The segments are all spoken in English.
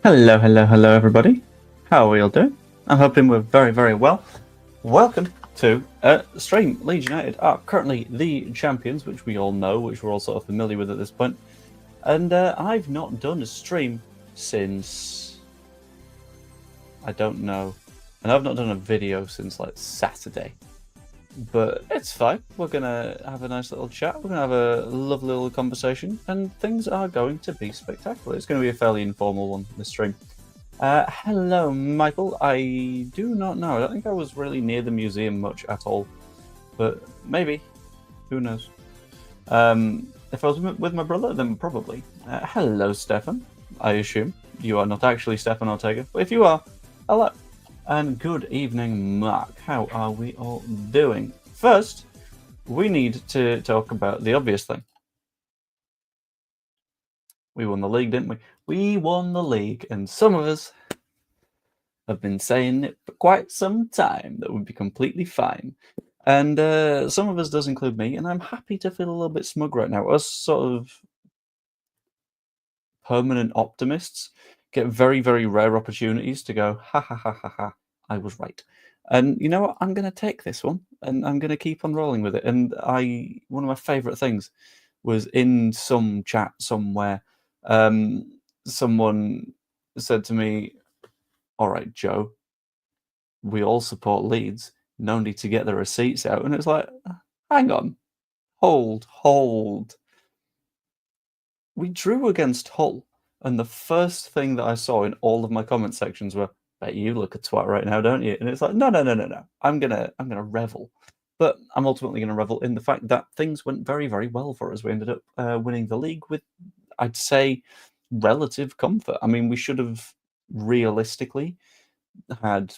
Hello, hello, hello, everybody. How are we all doing? I'm hoping we're very, very well. Welcome to stream. Leeds United are currently the champions, which we all know, which we're all sort of familiar with at this point. And I've not done a stream since... I don't know. And I've not done a video since, like, Saturday. But it's fine. We're going to have a nice little chat. We're going to have a lovely little conversation. And things are going to be spectacular. It's going to be a fairly informal one, this stream. Hello, Michael. I do not know. I don't think I was really near the museum much at all. But maybe. Who knows? If I was with my brother, then probably. Hello, Stefan. I assume you are not actually Stefan Ortega. But if you are, hello. And good evening, Mark. How are we all doing? First, we need to talk about the obvious thing. We won the league, didn't we? We won the league, and some of us have been saying it for quite some time that we'd be completely fine. And some of us does include me, and I'm happy to feel a little bit smug right now. Us sort of permanent optimists get very, very rare opportunities to go, ha ha ha ha ha, I was right. And you know what? I'm going to take this one, and I'm going to keep on rolling with it. And one of my favourite things was in some chat somewhere, someone said to me, all right, Joe, we all support Leeds. No need to get the receipts out. And it's like, hang on, hold. We drew against Hull, and the first thing that I saw in all of my comment sections were, bet you look a twat right now, don't you? And it's like, no. I'm gonna revel. But I'm ultimately going to revel in the fact that things went very, very well for us. We ended up winning the league with, I'd say, relative comfort. I mean, we should have realistically had,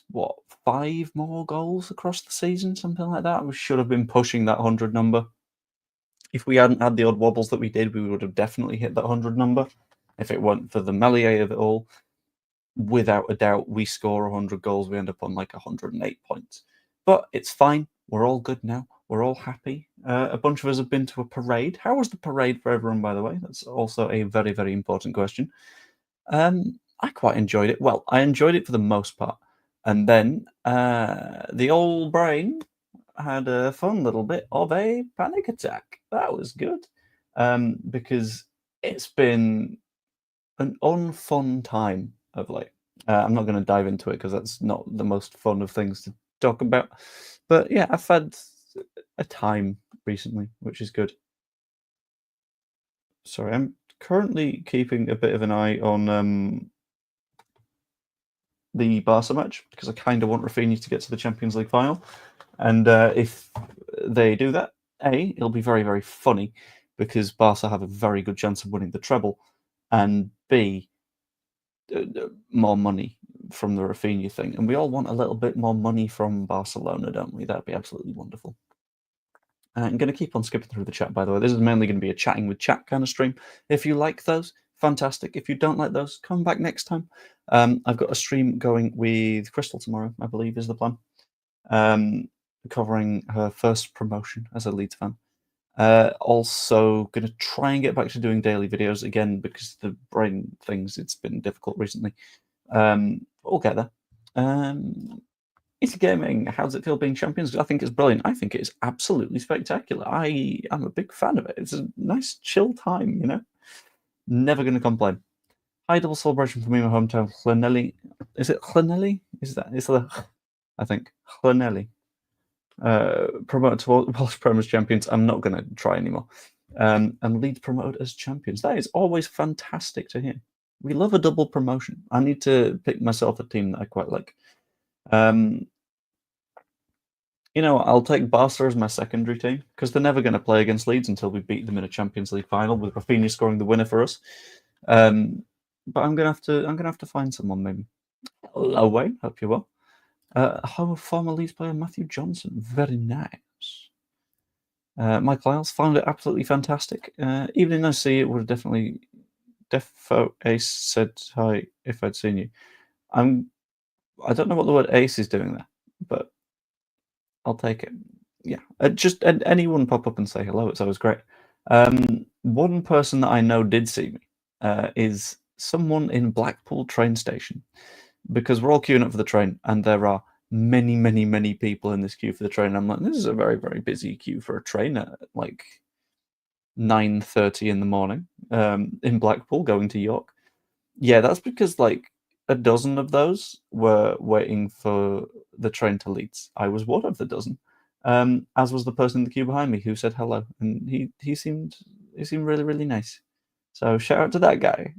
5 more goals across the season, something like that. We should have been pushing that 100 number. If we hadn't had the odd wobbles that we did, we would have definitely hit that 100 number. If it weren't for the melee of it all, without a doubt, we score 100 goals, we end up on like 108 points. But it's fine. We're all good now. We're all happy. A bunch of us have been to a parade. How was the parade for everyone, by the way? That's also a very, very important question. I quite enjoyed it. Well, I enjoyed it for the most part. And then the old brain had a fun little bit of a panic attack. That was good. Because it's been an unfun time of late. I'm not going to dive into it because that's not the most fun of things to talk about. But yeah, I've had a time recently, which is good. Sorry, I'm currently keeping a bit of an eye on the Barca match because I kind of want Rafinha to get to the Champions League final. And if they do that, A, it'll be very, very funny because Barca have a very good chance of winning the treble. And B, more money from the Rafinha thing. And we all want a little bit more money from Barcelona, don't we? That'd be absolutely wonderful. I'm going to keep on skipping through the chat, by the way. This is mainly going to be a chatting with chat kind of stream. If you like those, fantastic. If you don't like those, come back next time. I've got a stream going with Crystal tomorrow, I believe, is the plan. Covering her first promotion as a Leeds fan. Also going to try and get back to doing daily videos again because the brain things, it's been difficult recently. We'll get there. Easy Gaming, how does it feel being champions? I think it's brilliant. I think it's absolutely spectacular. I'm a big fan of it. It's a nice chill time, you know? Never going to complain. High double celebration for me, my hometown, Llanelli. Is it Llanelli? Is that? It's the, I think, Llanelli. Promoted to Welsh Premiers champions. I'm not going to try anymore. And Leeds promoted as champions. That is always fantastic to hear. We love a double promotion. I need to pick myself a team that I quite like. You know, I'll take Barca as my secondary team because they're never going to play against Leeds until we beat them in a Champions League final with Rafinha scoring the winner for us. But I'm gonna have to find someone maybe. Hello, Wayne. Hope you're well. Former Leeds player Matthew Johnson. Very nice. Michael Isles found it absolutely fantastic. Even though I see it would have definitely Defo Ace said hi if I'd seen you. I don't know what the word ace is doing there, but I'll take it. Yeah, just anyone pop up and say hello. It's always great. One person that I know did see me is someone in Blackpool train station, because we're all queuing up for the train, and there are many, many, many people in this queue for the train. I'm like, this is a very, very busy queue for a train at like 9:30 in the morning in Blackpool going to York. Yeah, that's because like a dozen of those were waiting for the train to Leeds. I was one of the dozen, as was the person in the queue behind me who said hello, and he seemed really, really nice. So shout out to that guy.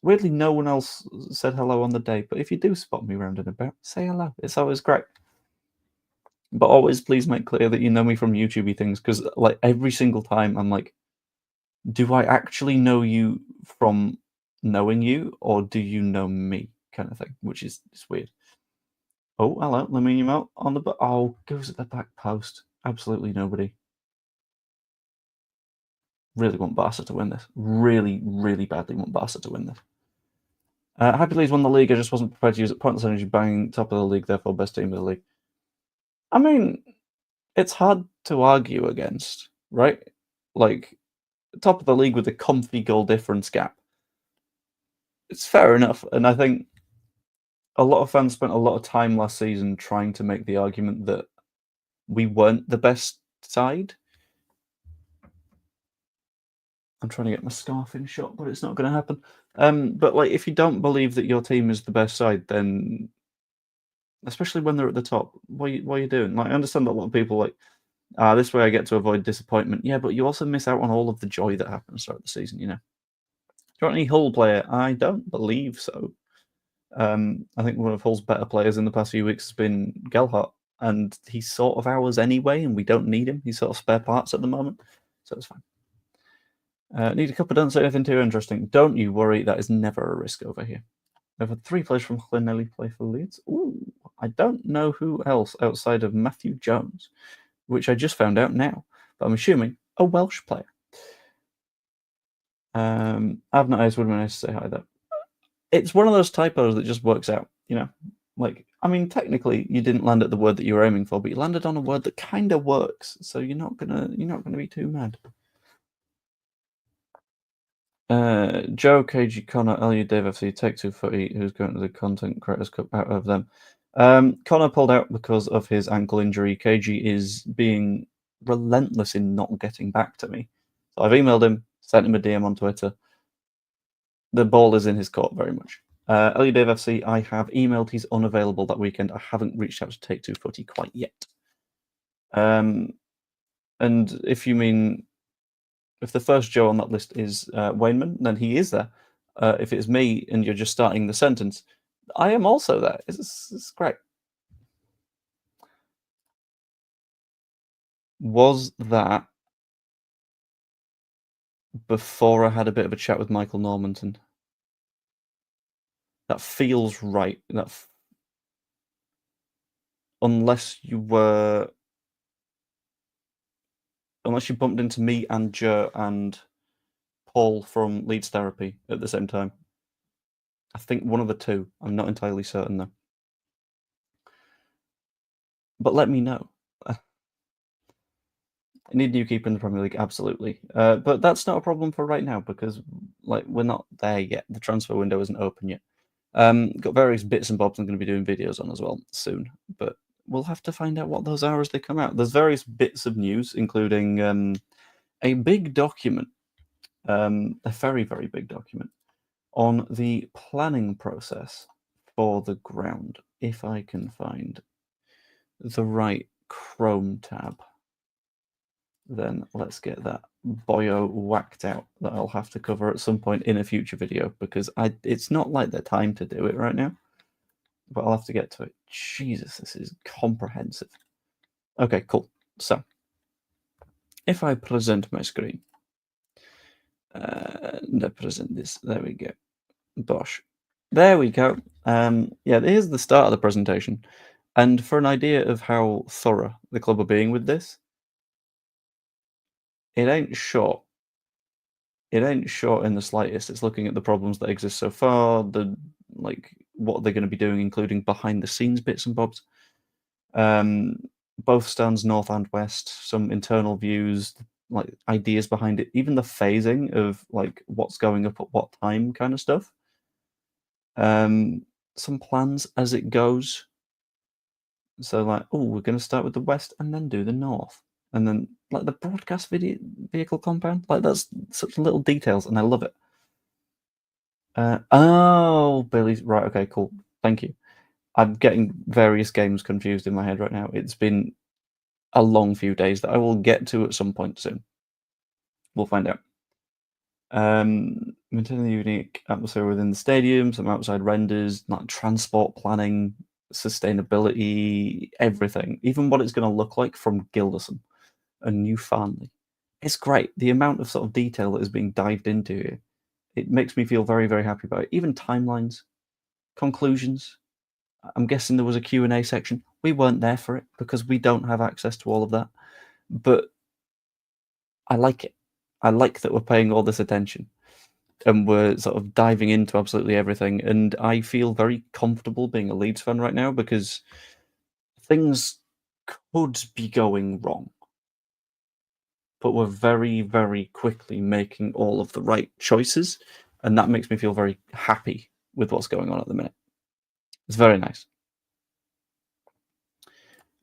Weirdly, no one else said hello on the day, but if you do spot me round and about, say hello. It's always great. But always please make clear that you know me from YouTubey things, because like every single time I'm like, do I actually know you from knowing you, or do you know me, kind of thing, which is weird. Oh, hello, Lamine Yamal on the oh, goes at the back post. Absolutely nobody. Really want Barca to win this. Really, really badly want Barca to win this. Happy Leeds won the league. I just wasn't prepared to use it. Pointless energy, banging top of the league, therefore best team of the league. I mean, it's hard to argue against, right? Like, top of the league with a comfy goal difference gap. It's fair enough, and I think a lot of fans spent a lot of time last season trying to make the argument that we weren't the best side. I'm trying to get my scarf in shot, but it's not going to happen. But like, if you don't believe that your team is the best side, then especially when they're at the top, what are you doing? Like, I understand that a lot of people like, this way I get to avoid disappointment. Yeah, but you also miss out on all of the joy that happens throughout the season. You know. Do you want any Hull player? I don't believe so. I think one of Hull's better players in the past few weeks has been Gelhardt, and he's sort of ours anyway, and we don't need him. He's sort of spare parts at the moment, so it's fine. Need a couple, don't say anything too interesting. Don't you worry, that is never a risk over here. We've had 3 players from Llanelli play for Leeds. Ooh, I don't know who else outside of Matthew Jones, which I just found out now, but I'm assuming a Welsh player. I've not asked, would be nice to say hi though. It's one of those typos that just works out, you know. Like, I mean, technically, you didn't land at the word that you were aiming for, but you landed on a word that kind of works, so you're not gonna be too mad. Joe, KG, Connor, LU, Dave FC, Take 2 Footy, who's going to the Content Creators Cup out of them. Connor pulled out because of his ankle injury. KG is being relentless in not getting back to me. So I've emailed him, sent him a DM on Twitter. The ball is in his court very much. LU Dave FC, I have emailed. He's unavailable that weekend. I haven't reached out to Take 2 Footy quite yet. And if you mean, if the first Joe on that list is Wayneman, then he is there. If it's me and you're just starting the sentence, I am also there. It's great. Was that before I had a bit of a chat with Michael Normanton? That feels right. Unless you bumped into me and Joe and Paul from Leeds Therapy at the same time. I think one of the two. I'm not entirely certain though. But let me know. I need a new keeper in the Premier League, absolutely. But that's not a problem for right now because like we're not there yet. The transfer window isn't open yet. Got various bits and bobs I'm going to be doing videos on as well soon, but we'll have to find out what those are as they come out. There's various bits of news, including a big document, a very, very big document on the planning process for the ground. If I can find the right Chrome tab, then let's get that boyo whacked out that I'll have to cover at some point in a future video because it's not like the time to do it right now, but I'll have to get to it. Jesus, this is comprehensive. Okay, cool. So, if I present my screen, present this, there we go. Bosh. There we go. Yeah, here's the start of the presentation. And for an idea of how thorough the club are being with this, it ain't short. It ain't short in the slightest. It's looking at the problems that exist so far, what they're going to be doing, including behind the scenes bits and bobs. Both stands north and west, some internal views, like ideas behind it, even the phasing of like what's going up at what time kind of stuff. Some plans as it goes. So like, oh, we're going to start with the west and then do the north, and then like the broadcast vehicle compound. Like that's such little details, and I love it. Oh, Billy's right. Okay, cool. Thank you. I'm getting various games confused in my head right now. It's been a long few days that I will get to at some point soon. We'll find out. Maintaining the unique atmosphere within the stadium, some outside renders, like transport planning, sustainability, everything. Even what it's going to look like from Gilderson and New Farnley. It's great. The amount of sort of detail that is being dived into here, it makes me feel very, very happy about it. Even timelines, conclusions. I'm guessing there was a Q&A section. We weren't there for it because we don't have access to all of that. But I like it. I like that we're paying all this attention and we're sort of diving into absolutely everything. And I feel very comfortable being a Leeds fan right now because things could be going wrong. But we're very, very quickly making all of the right choices. And that makes me feel very happy with what's going on at the minute. It's very nice.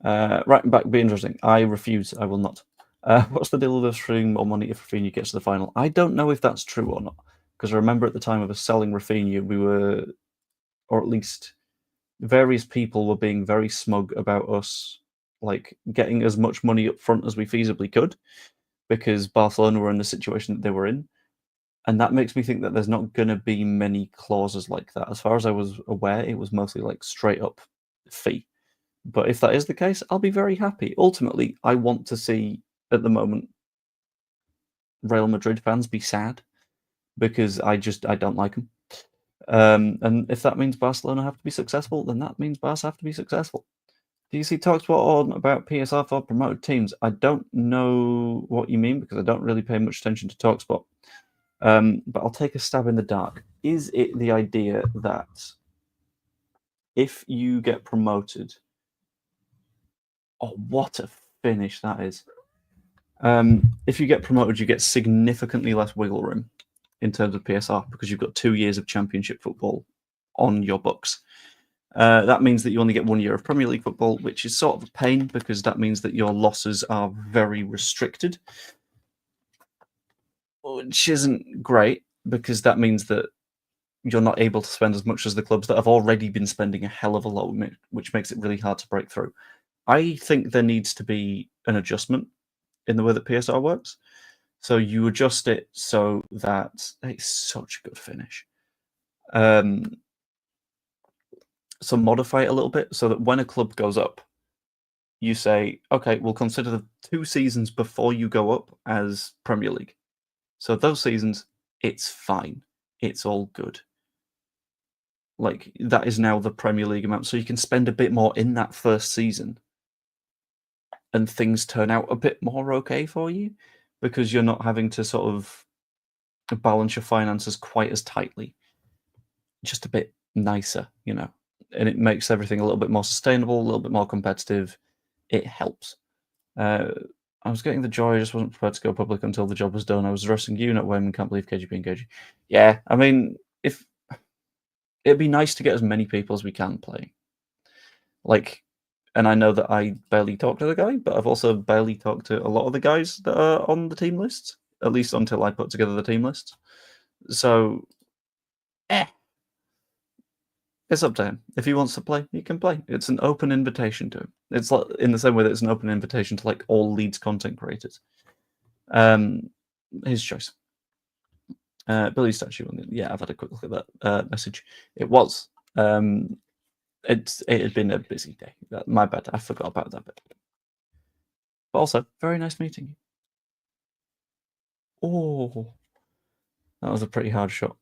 Right back, be interesting. I refuse. I will not. What's the deal with us throwing more money if Rafinha gets to the final? I don't know if that's true or not. Because I remember at the time of us selling Rafinha, we were, or at least various people were being very smug about us, like getting as much money up front as we feasibly could, because Barcelona were in the situation that they were in. And that makes me think that there's not going to be many clauses like that. As far as I was aware, it was mostly like straight up fee. But if that is the case, I'll be very happy. Ultimately, I want to see, at the moment, Real Madrid fans be sad because I don't like them. And if that means Barcelona have to be successful, then that means Barca have to be successful. Do you see TalkSport on about PSR for promoted teams? I don't know what you mean because I don't really pay much attention to TalkSport. But I'll take a stab in the dark. Is it the idea that if you get promoted, oh, what a finish that is! If you get promoted, you get significantly less wiggle room in terms of PSR because you've got 2 years of Championship football on your books. That means that you only get 1 year of Premier League football, which is sort of a pain because that means that your losses are very restricted, which isn't great because that means that you're not able to spend as much as the clubs that have already been spending a hell of a lot, which makes it really hard to break through. I think there needs to be an adjustment in the way that PSR works. So you adjust it so that it's such a good finish. So modify it a little bit so that when a club goes up, you say, okay, we'll consider the 2 seasons before you go up as Premier League. So those seasons, it's fine. It's all good. Like, that is now the Premier League amount. So you can spend a bit more in that first season and things turn out a bit more okay for you because you're not having to sort of balance your finances quite as tightly. Just a bit nicer, you know. And it makes everything a little bit more sustainable, a little bit more competitive. It helps. I was getting the joy, I just wasn't prepared to go public until the job was done. I was addressing you, not women, can't believe KGB and KG. Yeah, I mean, if it'd be nice to get as many people as we can playing. Like, and I know that I barely talk to the guy, but I've also barely talked to a lot of the guys that are on the team list, at least until I put together the team list. So, it's up to him. If he wants to play, he can play. It's an open invitation to him. It's like in the same way that it's an open invitation to like all Leeds content creators. His choice. Billy's statue. Yeah, I've had a quick look at that message. It was. It had been a busy day. My bad. I forgot about that bit. But also, very nice meeting you. Oh, that was a pretty hard shot.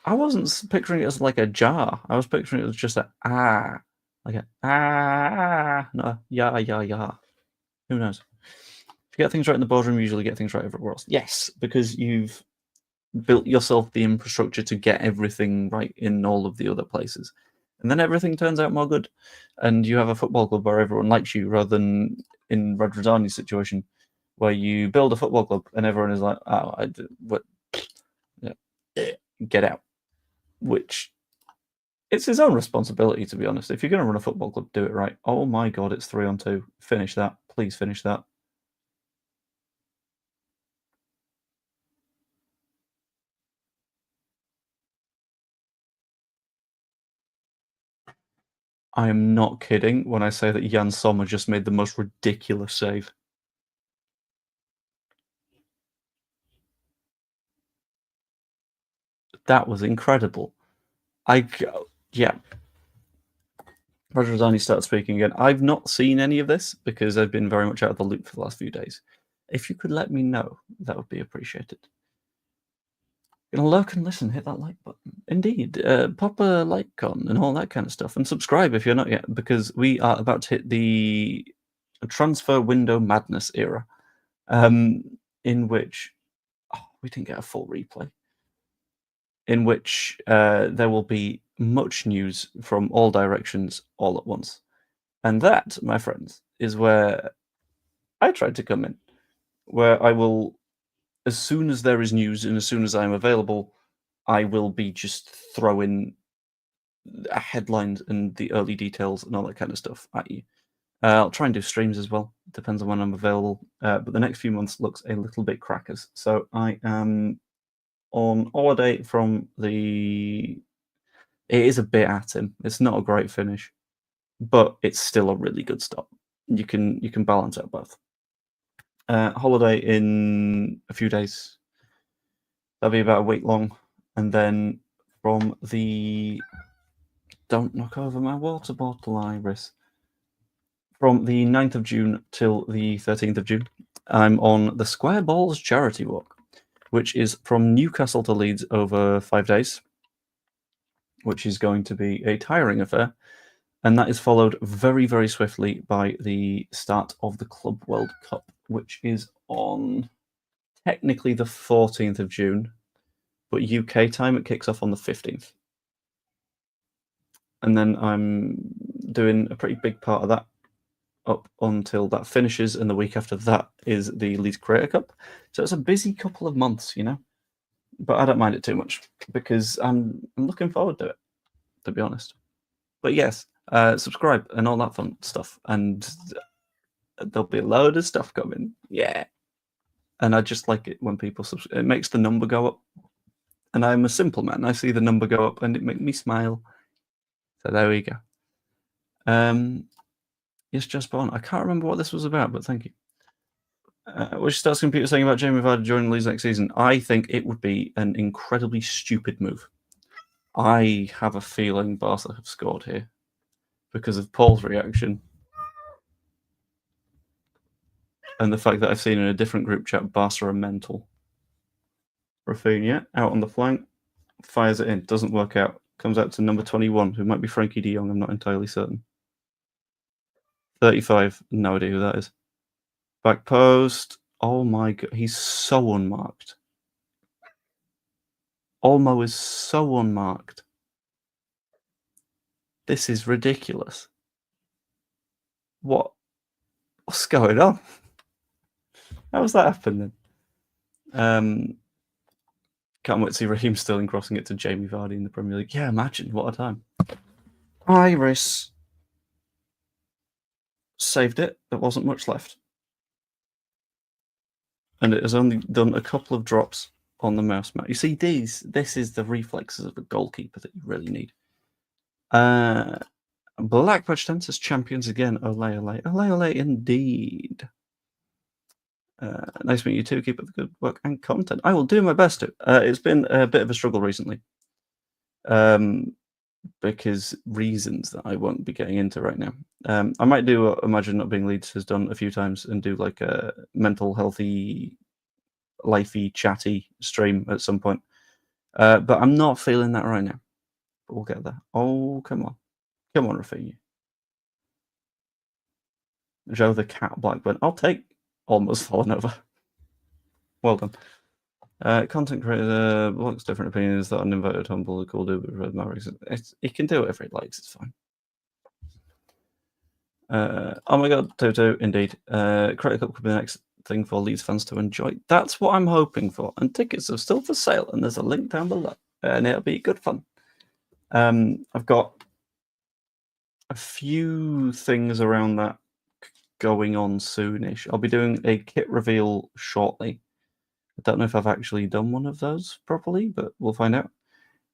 I wasn't picturing it as like a jar. I was picturing it as just a like a not a yeah. Who knows? If you get things right in the boardroom, you usually get things right everywhere else. Yes, because you've built yourself the infrastructure to get everything right in all of the other places. And then everything turns out more good. And you have a football club where everyone likes you rather than in Radradani's situation, where you build a football club and everyone is like, "Oh, what? Yeah, get out." Which it's his own responsibility, to be honest. If you're going to run a football club, do it right. Oh my God, it's 3-on-2. Finish that, please. Finish that. I am not kidding when I say that Jan Sommer just made the most ridiculous save. That was incredible. Yeah. Radradani started speaking again. I've not seen any of this because I've been very much out of the loop for the last few days. If you could let me know, that would be appreciated. Look and listen, hit that like button. Indeed, pop a like on and all that kind of stuff, and subscribe if you're not yet, because we are about to hit the transfer window madness era, in which we didn't get a full replay, in which there will be much news from all directions all at once. And that, my friends, is where I tried to come in, where I will, as soon as there is news and as soon as I'm available, I will be just throwing headlines and the early details and all that kind of stuff at you. I'll try and do streams as well. Depends on when I'm available. But the next few months looks a little bit crackers. So I am on holiday from the... It is a bit at him. It's not a great finish, but it's still a really good start. You can balance out both. Holiday in a few days. That'll be about a week long. And then from the... Don't knock over my water bottle, Iris. From the 9th of June till the 13th of June, I'm on the Square Balls Charity Walk, which is from Newcastle to Leeds over 5 days, which is going to be a tiring affair. And that is followed very, very swiftly by the start of the Club World Cup, which is on technically the 14th of June, but UK time it kicks off on the 15th. And then I'm doing a pretty big part of that up until that finishes, and the week after that is the Leeds Creator Cup. So it's a busy couple of months, but I don't mind it too much because I'm looking forward to it, to be honest. But yes, subscribe and all that fun stuff, and there'll be a load of stuff coming. Yeah. And I just like it when people subscribe. It makes the number go up, and I'm a simple man. I see the number go up and it makes me smile. So there we go. Yes, just born. I can't remember what this was about, but thank you. Which starts computer saying about Jamie Vardy joining Leeds next season. I think it would be an incredibly stupid move. I have a feeling Barca have scored here because of Paul's reaction and the fact that I've seen in a different group chat Barca are mental. Rafinha out on the flank, fires it in, doesn't work out, comes out to number 21, who might be Frankie de Jong. I'm not entirely certain. 35, no idea who that is. Back post. Oh my God, he's so unmarked. Olmo is so unmarked. This is ridiculous. What's going on? How's that happening? Can't wait to see Raheem Sterling crossing it to Jamie Vardy in the Premier League. Yeah, imagine, what a time. Iris saved it. There wasn't much left. And it has only done a couple of drops on the mouse mat. You see, this is the reflexes of a goalkeeper that you really need. Black Badge Tense champions again. Ole, ole, ole, ole, indeed. Nice to meet you too. Keep up the good work and content. I will do my best to. It's been a bit of a struggle recently. Because reasons that I won't be getting into right now. I might do what Imagine Not Being Leeds has done a few times and do like a mental healthy, lifey, chatty stream at some point. But I'm not feeling that right now. But we'll get there. Oh, come on. Come on, Rafinha. Joe the Cat Blackburn. I'll take Almost Fallen Over. Well done. Content creator looks different opinions that uninvited humble cool dude with red Mavericks. He can do whatever he likes, it's fine. Oh my god, Toto, indeed. Credit Cup could be the next thing for Leeds fans to enjoy. That's what I'm hoping for. And tickets are still for sale, and there's a link down below. And it'll be good fun. I've got a few things around that going on soonish. I'll be doing a kit reveal shortly. I don't know if I've actually done one of those properly, but we'll find out.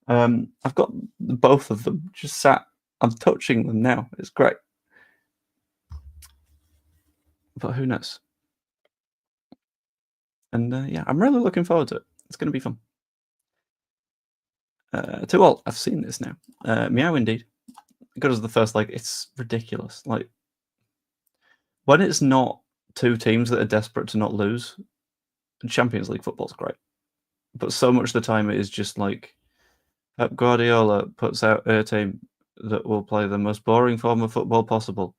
I've got both of them just sat. I'm touching them now. It's great. But who knows? And yeah, I'm really looking forward to it. It's going to be fun. To all, I've seen this now. Meow indeed. Good as the first leg. It's ridiculous. Like, when it's not two teams that are desperate to not lose, Champions League football's great. But so much of the time it is just like Pep Guardiola puts out a team that will play the most boring form of football possible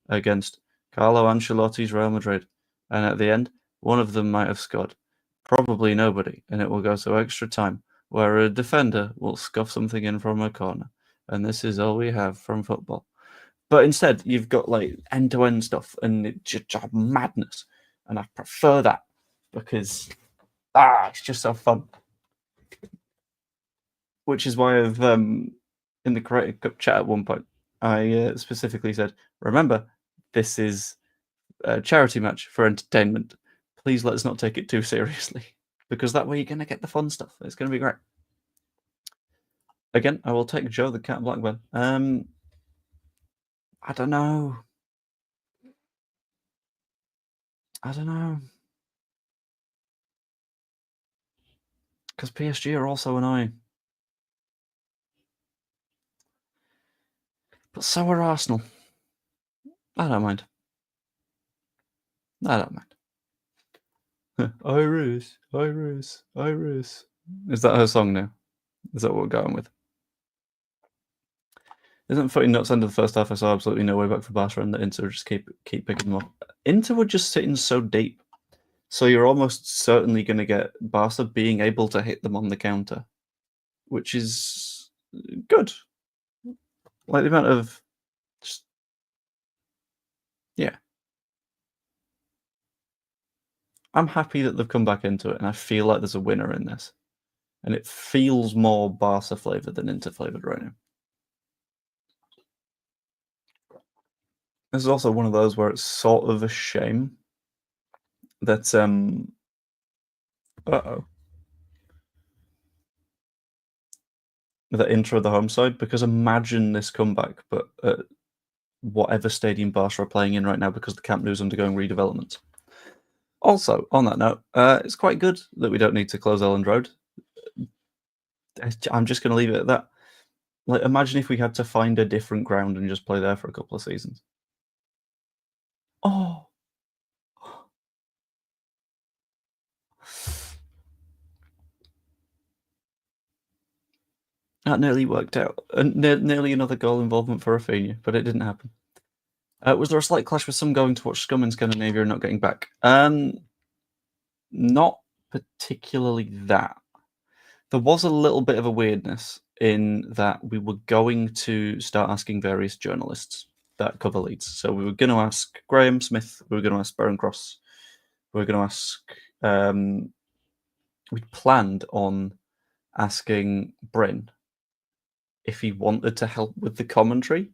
against Carlo Ancelotti's Real Madrid. And at the end, one of them might have scored. Probably nobody. And it will go to extra time, where a defender will scuff something in from a corner. And this is all we have from football. But instead, you've got like end-to-end stuff, and it's just madness. And I prefer that because it's just so fun. Which is why I've in the Creative Cup chat at one point, I specifically said, "Remember, this is a charity match for entertainment. Please let's not take it too seriously, because that way you're gonna get the fun stuff. It's gonna be great." Again, I will take Joe the Cat Blackburn. I don't know. Because PSG are also annoying. But so are Arsenal. I don't mind. Iris, Iris, Iris. Is that her song now? Is that what we're going with? Isn't footy nuts end of the first half? I saw absolutely no way back for Barca, and the Inter just keep picking them up. Inter were just sitting so deep, so you're almost certainly going to get Barca being able to hit them on the counter, which is good. Like the amount of just, yeah. I'm happy that they've come back into it, and I feel like there's a winner in this. And it feels more Barca flavoured than Inter flavoured right now. This is also one of those where it's sort of a shame that that Inter are the home side, because imagine this comeback, but at whatever stadium Barca are playing in right now, because the Camp Nou is undergoing redevelopment. Also, on that note, it's quite good that we don't need to close Elland Road. I'm just going to leave it at that. Like, imagine if we had to find a different ground and just play there for a couple of seasons. Oh. That nearly worked out. Nearly another goal involvement for Rafinha, but it didn't happen. Was there a slight clash with some going to watch Scum in Scandinavia and not getting back? Not particularly that. There was a little bit of a weirdness in that we were going to start asking various journalists that cover Leeds. So we were going to ask Graham Smith, we were going to ask Baron Cross, we were going to ask... we planned on asking Bryn if he wanted to help with the commentary,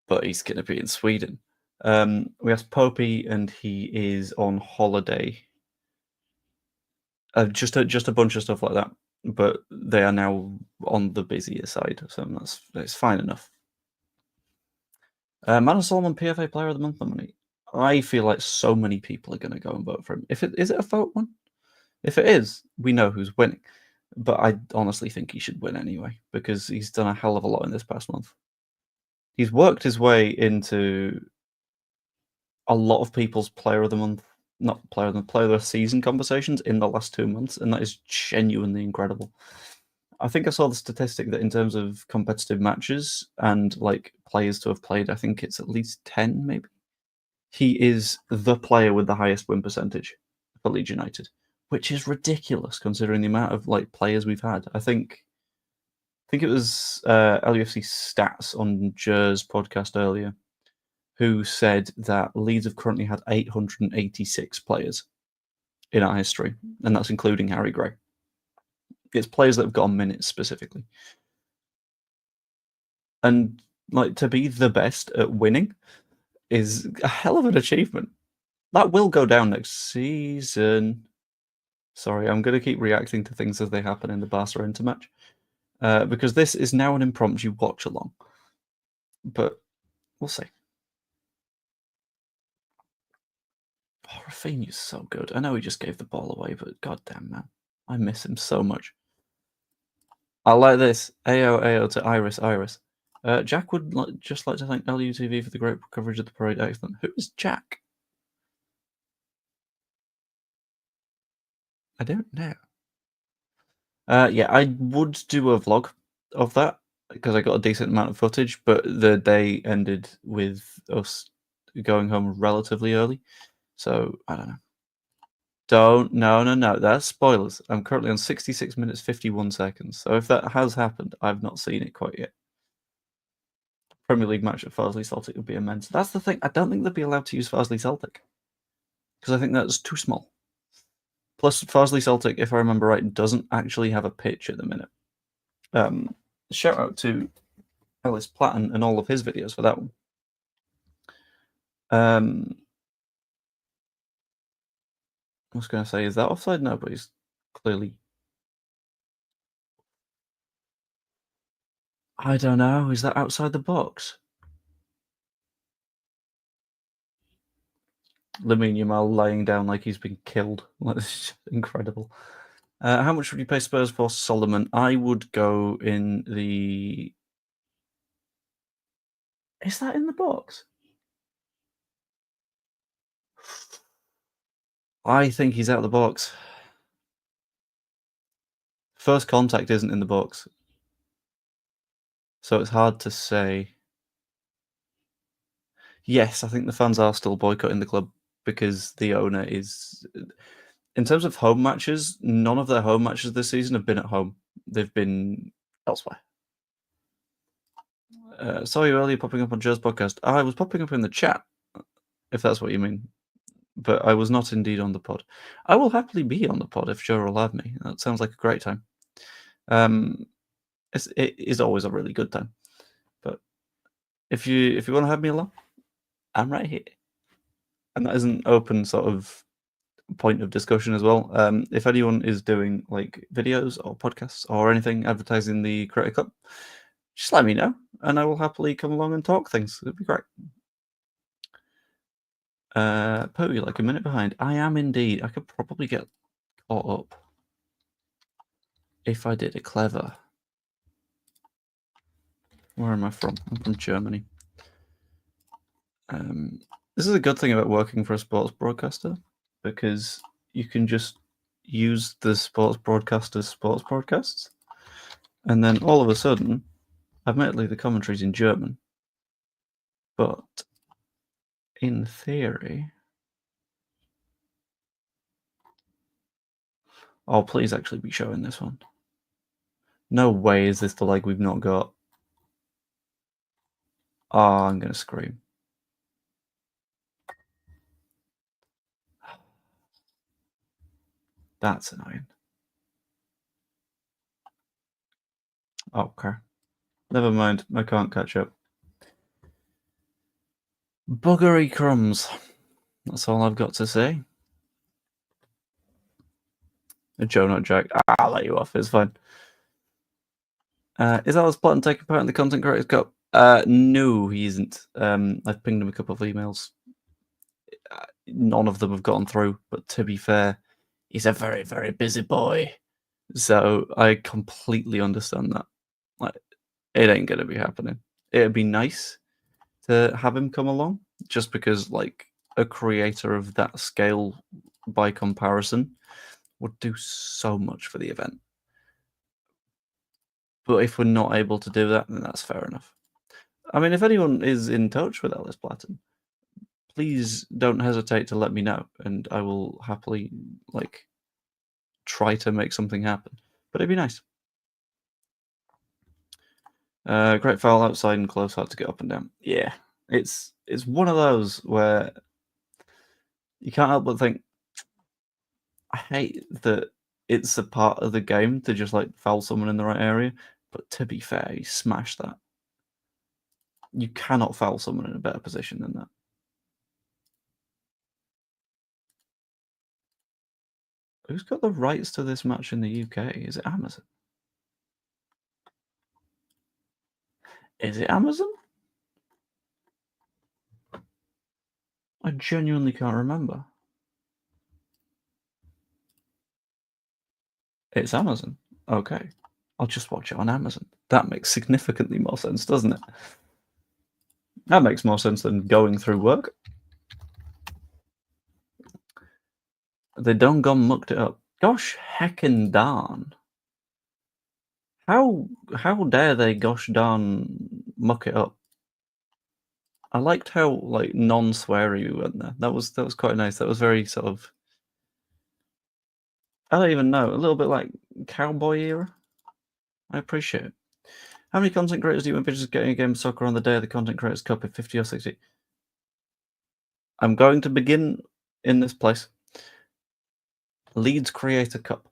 but he's going to be in Sweden. We asked Popey, and he is on holiday. Just a bunch of stuff like that, but they are now on the busier side, so that's fine enough. Manor Solomon PFA Player of the Month nominee. I feel like so many people are going to go and vote for him. Is it a vote one? If it is, we know who's winning. But I honestly think he should win anyway, because he's done a hell of a lot in this past month. He's worked his way into a lot of people's Player of the Month, not Player of the Month, Player of the Season conversations in the last 2 months, and that is genuinely incredible. I think I saw the statistic that in terms of competitive matches and like players to have played, I think it's at least 10, maybe. He is the player with the highest win percentage for Leeds United, which is ridiculous considering the amount of like players we've had. I think it was LUFC Stats on Jer's podcast earlier, who said that Leeds have currently had 886 players in our history, and that's including Harry Gray. It's players that have got minutes specifically. And like to be the best at winning is a hell of an achievement. That will go down next season. Sorry, I'm going to keep reacting to things as they happen in the Barca Inter match. Because this is now an impromptu watch-along. But we'll see. Oh, Rafinha's so good. I know he just gave the ball away, but goddamn, man. I miss him so much. I like this. AO to Iris. Jack would just like to thank LUTV for the great coverage of the parade. Excellent. Who is Jack? I don't know. Yeah, I would do a vlog of that because I got a decent amount of footage, but the day ended with us going home relatively early. So, I don't know. No. That's spoilers. I'm currently on 66 minutes, 51 seconds. So if that has happened, I've not seen it quite yet. Premier League match at Farsley Celtic would be immense. That's the thing. I don't think they'd be allowed to use Farsley Celtic because I think that's too small. Plus, Farsley Celtic, if I remember right, doesn't actually have a pitch at the minute. Shout out to Ellis Platten and all of his videos for that one. I was going to say, is that offside? No, but he's clearly... I don't know. Is that outside the box? Lamine Yamal laying down like he's been killed. That's incredible. How much would you pay Spurs for Solomon? I would go in the... Is that in the box? I think he's out of the box. First contact isn't in the box. So it's hard to say. Yes, I think the fans are still boycotting the club because the owner is... In terms of home matches, none of their home matches this season have been at home. They've been elsewhere. Saw you earlier popping up on Joe's podcast. I was popping up in the chat, if that's what you mean. But I was not indeed on the pod. I will happily be on the pod if Joe will have me. That sounds like a great time. It is always a really good time. But if you want to have me along, I'm right here. And that is an open sort of point of discussion as well. If anyone is doing like videos or podcasts or anything advertising the Creator Cup, just let me know and I will happily come along and talk things. It'd be great. Pooey, like a minute behind. I am indeed. I could probably get caught up if I did it clever. Where am I from? I'm from Germany. This is a good thing about working for a sports broadcaster because you can just use the sports broadcaster's sports broadcasts, and then all of a sudden, admittedly, the commentary's in German, but in theory... Oh, please actually be showing this one. No way is this the leg we've not got. Oh, I'm going to scream. That's annoying. Okay. Never mind. I can't catch up. Buggery crumbs. That's all I've got to say. Joe, not Jack. I'll let you off. It's fine. Is Alice Platten taking part in the Content Creators Cup? No, he isn't. I've pinged him a couple of emails. None of them have gotten through, but to be fair, he's a very, very busy boy. So I completely understand that. Like, it ain't going to be happening. It'd be nice to have him come along, just because, like, a creator of that scale, by comparison, would do so much for the event. But if we're not able to do that, then that's fair enough. I mean, if anyone is in touch with Alice Platten, please don't hesitate to let me know, and I will happily, like, try to make something happen. But it'd be nice. Great foul outside and close, hard to get up and down. Yeah, It's one of those where you can't help but think, I hate that it's a part of the game to just like foul someone in the right area. But to be fair, he smashed that. You cannot foul someone in a better position than that. Who's got the rights to this match in the UK? Is it Amazon? Is it Amazon? I genuinely can't remember. It's Amazon. Okay. I'll just watch it on Amazon. That makes significantly more sense, doesn't it? That makes more sense than going through work. They done gone mucked it up. Gosh heckin' darn. How dare they gosh darn muck it up? I liked how like non-sweary we went there. That was quite nice. That was very sort of, I don't even know, a little bit like cowboy era. I appreciate it. How many content creators do you envision getting a game of soccer on the day of the Content Creators Cup, if 50 or 60? I'm going to begin in this place. Leeds Creator Cup.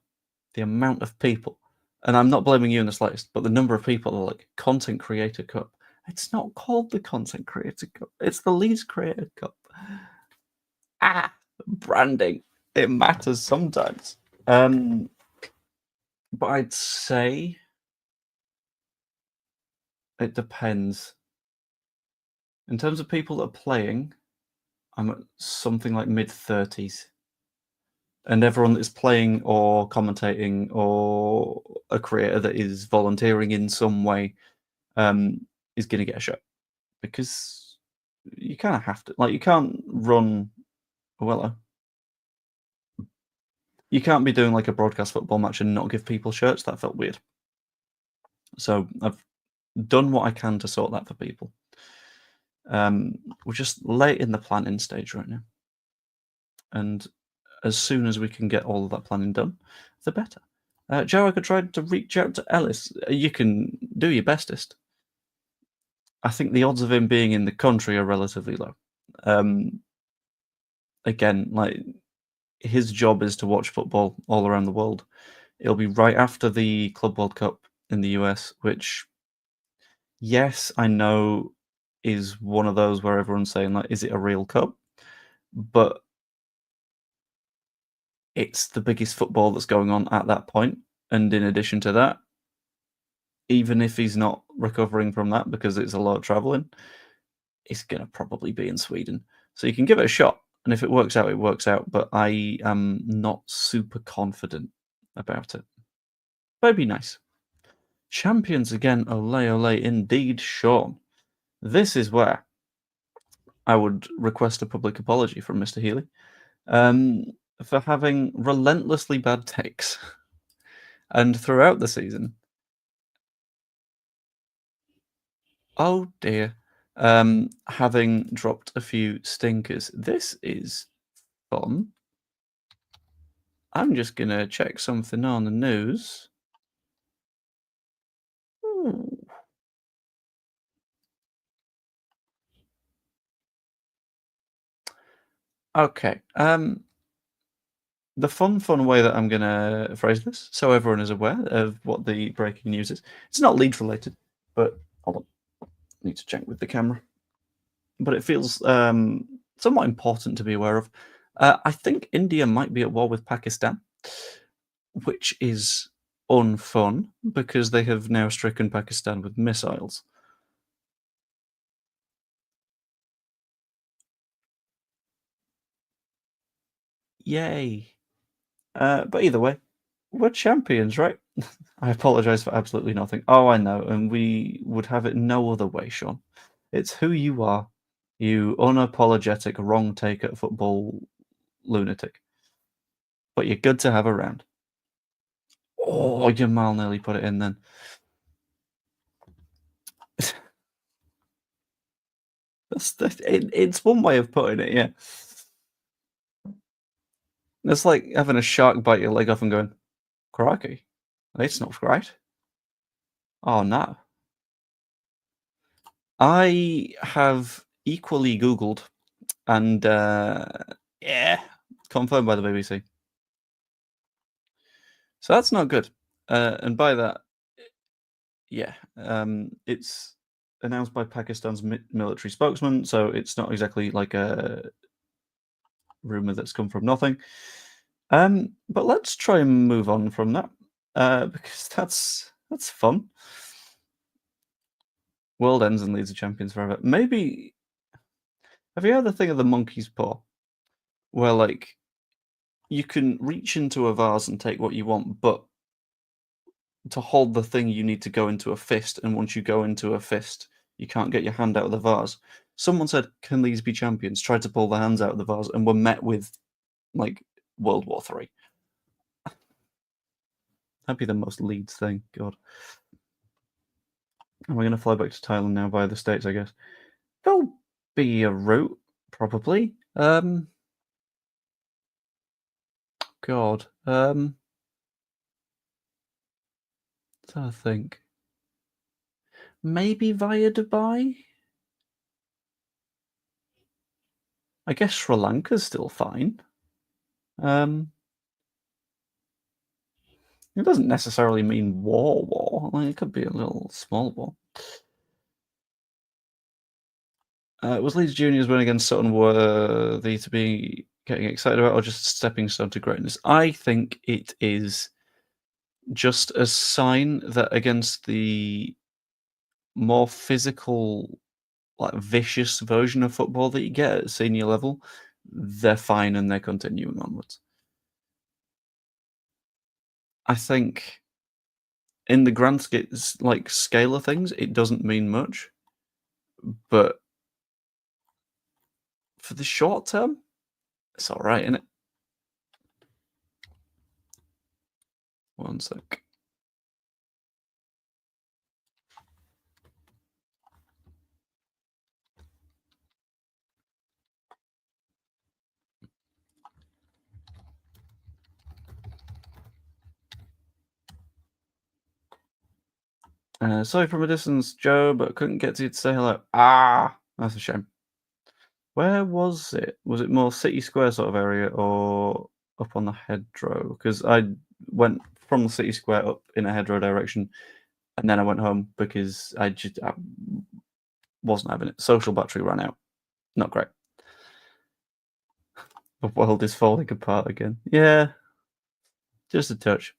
The amount of people, and I'm not blaming you in the slightest, but the number of people are like, Content Creator Cup. It's not called the Content Creator Cup. It's the Leeds Creator Cup. Branding. It matters sometimes. But I'd say it depends. In terms of people that are playing, I'm at something like mid-30s. And everyone that is playing or commentating or a creator that is volunteering in some way is going to get a shot. Because you kind of have to. Like, you can't run... Well, you can't be doing like a broadcast football match and not give people shirts. That felt weird. So I've done what I can to sort that for people. We're just late in the planning stage right now. And as soon as we can get all of that planning done, the better. Joe, I could try to reach out to Ellis. You can do your bestest. I think the odds of him being in the country are relatively low. Again, like, his job is to watch football all around the world. It'll be right after the Club World Cup in the US, which, yes, I know is one of those where everyone's saying, like, is it a real cup? But it's the biggest football that's going on at that point. And in addition to that, even if he's not recovering from that because it's a lot of traveling, it's going to probably be in Sweden. So you can give it a shot. And if it works out, it works out. But I am not super confident about it. But it'd be nice. Champions again, ole ole indeed, Sean. This is where I would request a public apology from Mr. Healy for having relentlessly bad takes. And throughout the season, oh dear, having dropped a few stinkers. This is fun. I'm just going to check something on the news. Ooh. Okay. The fun way that I'm going to phrase this, so everyone is aware of what the breaking news is. It's not Leeds related, but hold on. I need to check with the camera. But it feels somewhat important to be aware of. I think India might be at war with Pakistan, which is unfun because they have now stricken Pakistan with missiles. Yay. But either way, we're champions, right? I apologise for absolutely nothing. Oh, I know, and we would have it no other way, Sean. It's who you are, you unapologetic wrong take at football lunatic. But you're good to have around. Oh, Jamal nearly put it in then. It's one way of putting it, yeah. It's like having a shark bite your leg off and going, crikey, it's not great. Oh, no. I have equally Googled, and yeah, confirmed by the BBC. So that's not good. And by that, yeah, it's announced by Pakistan's military spokesman, so it's not exactly like a rumor that's come from nothing. But let's try and move on from that, because that's fun. World ends and Leeds are champions forever. Maybe have you heard the thing of the monkey's paw, where like you can reach into a vase and take what you want, but to hold the thing you need to go into a fist, and once you go into a fist, you can't get your hand out of the vase. Someone said, "Can Leeds be champions?" Tried to pull their hands out of the vase and were met with like World War III. That'd be the most Leeds thing. God. And we're going to fly back to Thailand now via the States, I guess. There'll be a route, probably. God. I think. Maybe via Dubai? I guess Sri Lanka's still fine. It doesn't necessarily mean war. Like, it could be a little small war. Was Leeds Juniors win against Sutton worthy to be getting excited about, or just a stepping stone to greatness? I think it is just a sign that against the more physical, like vicious version of football that you get at senior level, they're fine and they're continuing onwards. I think in the grand scale of things, it doesn't mean much, but for the short term, it's all right, isn't it? One sec. Sorry from a distance, Joe, but couldn't get to you to say hello. Ah, that's a shame. Where was it? Was it more City Square sort of area or up on the hedgerow? Because I went from the City Square up in a hedgerow direction, and then I went home because I wasn't having it. Social battery ran out. Not great. The world is falling apart again. Yeah, just a touch.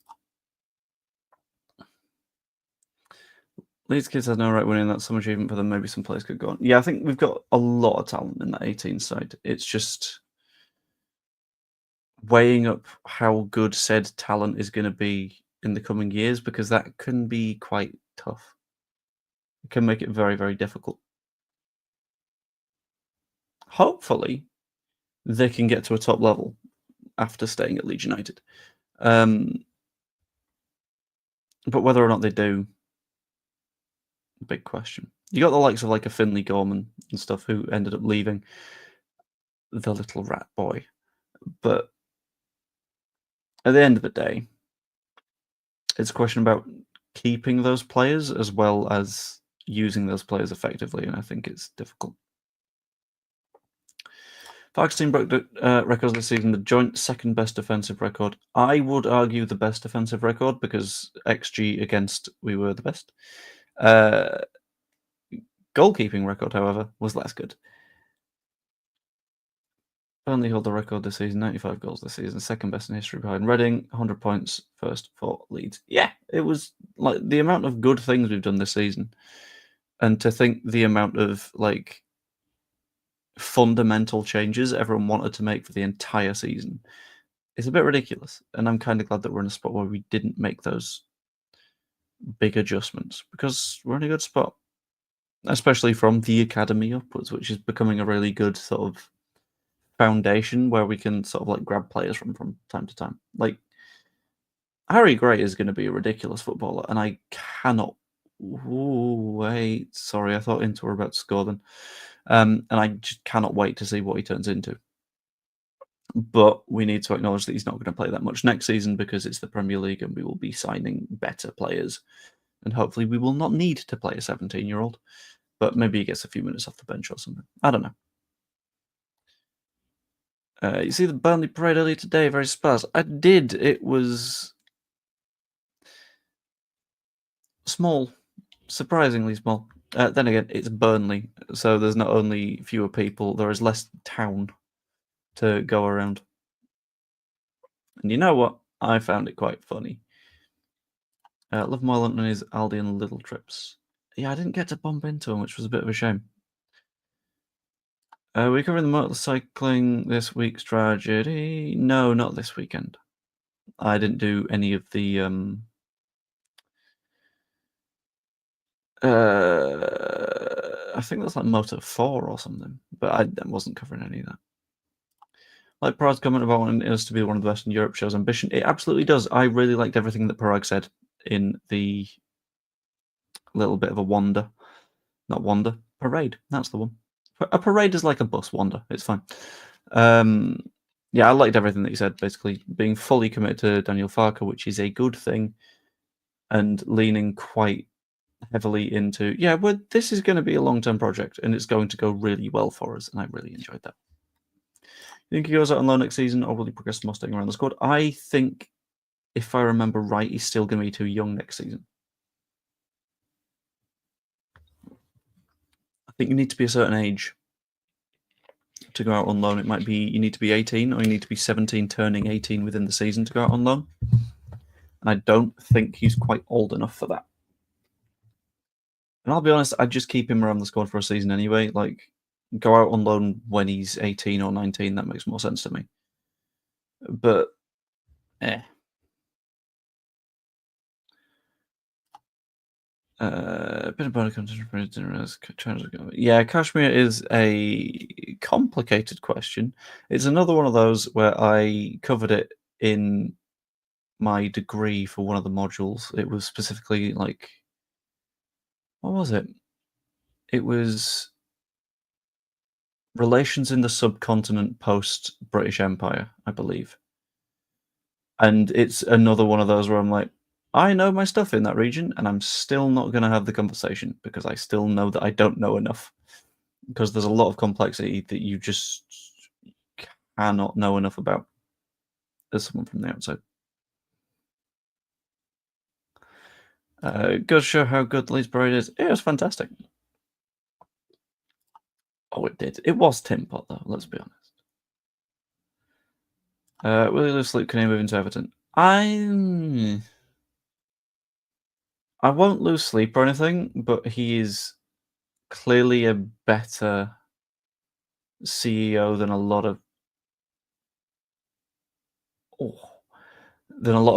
Leeds kids had no right winning. That's some achievement for them. Maybe some players could go on. Yeah, I think we've got a lot of talent in that 18 side. It's just weighing up how good said talent is going to be in the coming years, because that can be quite tough. It can make it very, very difficult. Hopefully, they can get to a top level after staying at Leeds United. But whether or not they do, big question. You got the likes of like a Finley Gorman and stuff who ended up leaving, the little rat boy. But at the end of the day, it's a question about keeping those players as well as using those players effectively, and I think it's difficult. Farke's team broke the records this season, the joint second best defensive record. I would argue the best defensive record because XG against we were the best. Goalkeeping record, however, was less good. Burnley hold the record this season, 95 goals this season, second best in history behind Reading, 100 points, first for Leeds. Yeah, it was like the amount of good things we've done this season, and to think the amount of like fundamental changes everyone wanted to make for the entire season is a bit ridiculous. And I'm kind of glad that we're in a spot where we didn't make those big adjustments, because we're in a good spot, especially from the academy upwards, which is becoming a really good sort of foundation where we can sort of like grab players from time to time. Like Harry Gray is going to be a ridiculous footballer, and I cannot wait. Sorry, I thought Inter were about to score then. And I just cannot wait to see what he turns into. But we need to acknowledge that he's not going to play that much next season because it's the Premier League and we will be signing better players. And hopefully we will not need to play a 17-year-old. but maybe he gets a few minutes off the bench or something. I don't know. You see the Burnley parade earlier today, very sparse. I did. It was small, surprisingly small. Then again, it's Burnley, so there's not only fewer people, there is less town to go around. And you know what? I found it quite funny. Love Moylan and his Aldi and Little trips. Yeah, I didn't get to bump into him, which was a bit of a shame. We're covering the motorcycling this week's tragedy. No, not this weekend. I didn't do any of the I think that's like Moto 4 or something, but I wasn't covering any of that. Like Parag's comment about wanting us to be one of the best in Europe shows ambition. It absolutely does. I really liked everything that Parag said in the little bit of a wander. Not wander, parade. That's the one. A parade is like a bus wander. It's fine. Yeah, I liked everything that he said, basically. Being fully committed to Daniel Farker, which is a good thing, and leaning quite heavily into, yeah, well, this is going to be a long-term project, and it's going to go really well for us, and I really enjoyed that. You think he goes out on loan next season, or will he progress more staying around the squad? I think, if I remember right, he's still going to be too young next season. I think you need to be a certain age to go out on loan. It might be you need to be 18 or you need to be 17 turning 18 within the season to go out on loan. And I don't think he's quite old enough for that. And I'll be honest, I'd just keep him around the squad for a season anyway. Like, go out on loan when he's 18 or 19. That makes more sense to me. But, yeah, Kashmir is a complicated question. It's another one of those where I covered it in my degree for one of the modules. It was specifically like, what was it? It was relations in the subcontinent post British Empire, I believe. And it's another one of those where I'm like, I know my stuff in that region, and I'm still not going to have the conversation because I still know that I don't know enough. Because there's a lot of complexity that you just cannot know enough about as someone from the outside. Goes to show how good Leeds Parade is. It was fantastic. Oh, it did. It was Tim Pot, though, let's be honest. Will he lose sleep? Can he move into Everton? I won't lose sleep or anything, but he is clearly a better CEO than a lot of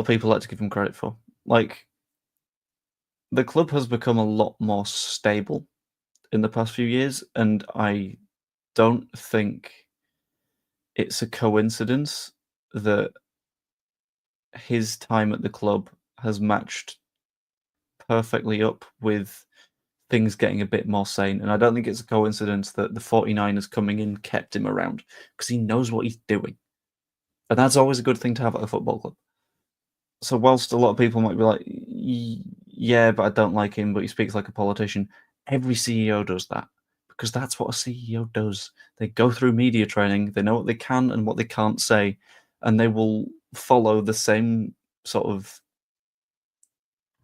people like to give him credit for. Like, the club has become a lot more stable in the past few years, and I don't think it's a coincidence that his time at the club has matched perfectly up with things getting a bit more sane. And I don't think it's a coincidence that the 49ers coming in kept him around because he knows what he's doing. And that's always a good thing to have at a football club. So whilst a lot of people might be like, yeah, but I don't like him, but he speaks like a politician, every CEO does that because that's what a CEO does. They go through media training, they know what they can and what they can't say, and they will follow the same sort of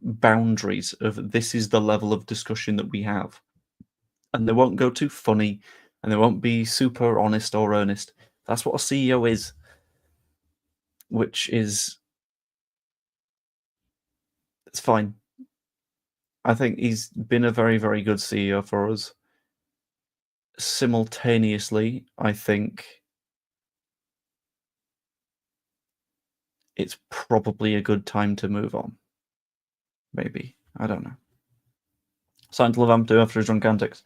boundaries of this is the level of discussion that we have. And they won't go too funny and they won't be super honest or earnest. That's what a CEO is, which is it's fine. I think he's been a very, very good CEO for us. Simultaneously, I think it's probably a good time to move on. Maybe. I don't know. Signed to love Impromptu after his drunk antics.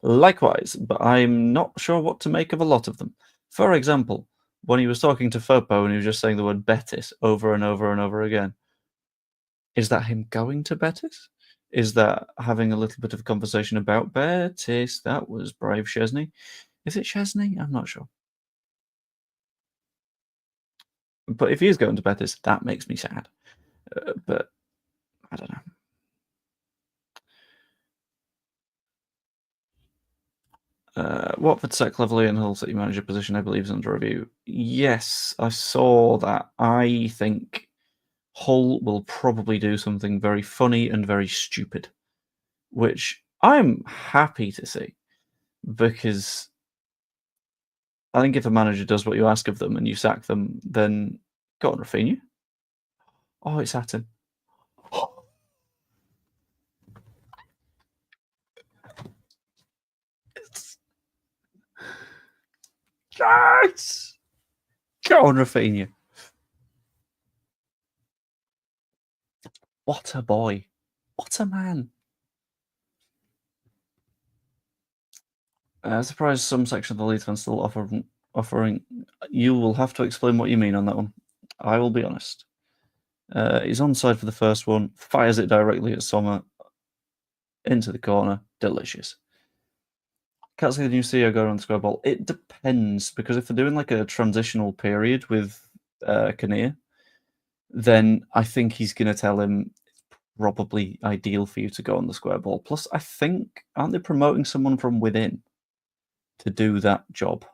Likewise, but I'm not sure what to make of a lot of them. For example, when he was talking to Fopo and he was just saying the word Betis over and over and over again. Is that him going to Betis? Is that having a little bit of a conversation about Betis? That was brave, Chesney. Is it Chesney? I'm not sure. But if he is going to Betis, that makes me sad. But I don't know. Watford sacked Cleverley and Hull City manager position, I believe, is under review. Yes, I saw that. I think Hull will probably do something very funny and very stupid, which I'm happy to see, because I think if a manager does what you ask of them and you sack them, then go on, Rafinha. Oh, it's at him. Yes! Go on, Rafinha. What a boy. What a man. Surprised some section of the Leeds fans still offering. You will have to explain what you mean on that one. I will be honest. He's onside for the first one, fires it directly at Sommer, into the corner. Delicious. Can't see the new CEO going on the square ball. It depends, because if they're doing like a transitional period with Kinnear, then I think he's going to tell him it's probably ideal for you to go on the square ball. Plus, I think, aren't they promoting someone from within to do that job?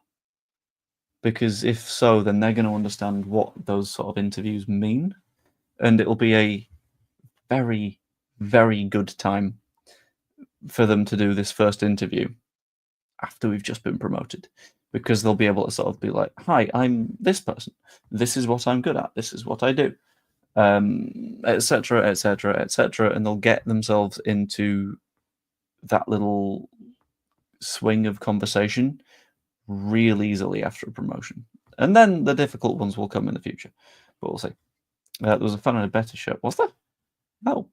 Because if so, then they're going to understand what those sort of interviews mean, and it'll be a very, very good time for them to do this first interview after we've just been promoted, because they'll be able to sort of be like, "Hi, I'm this person. This is what I'm good at. This is what I do," etc., etc., etc., and they'll get themselves into that little swing of conversation real easily after a promotion. And then the difficult ones will come in the future, but we'll see. There was a fan in a better shirt. Was there? No.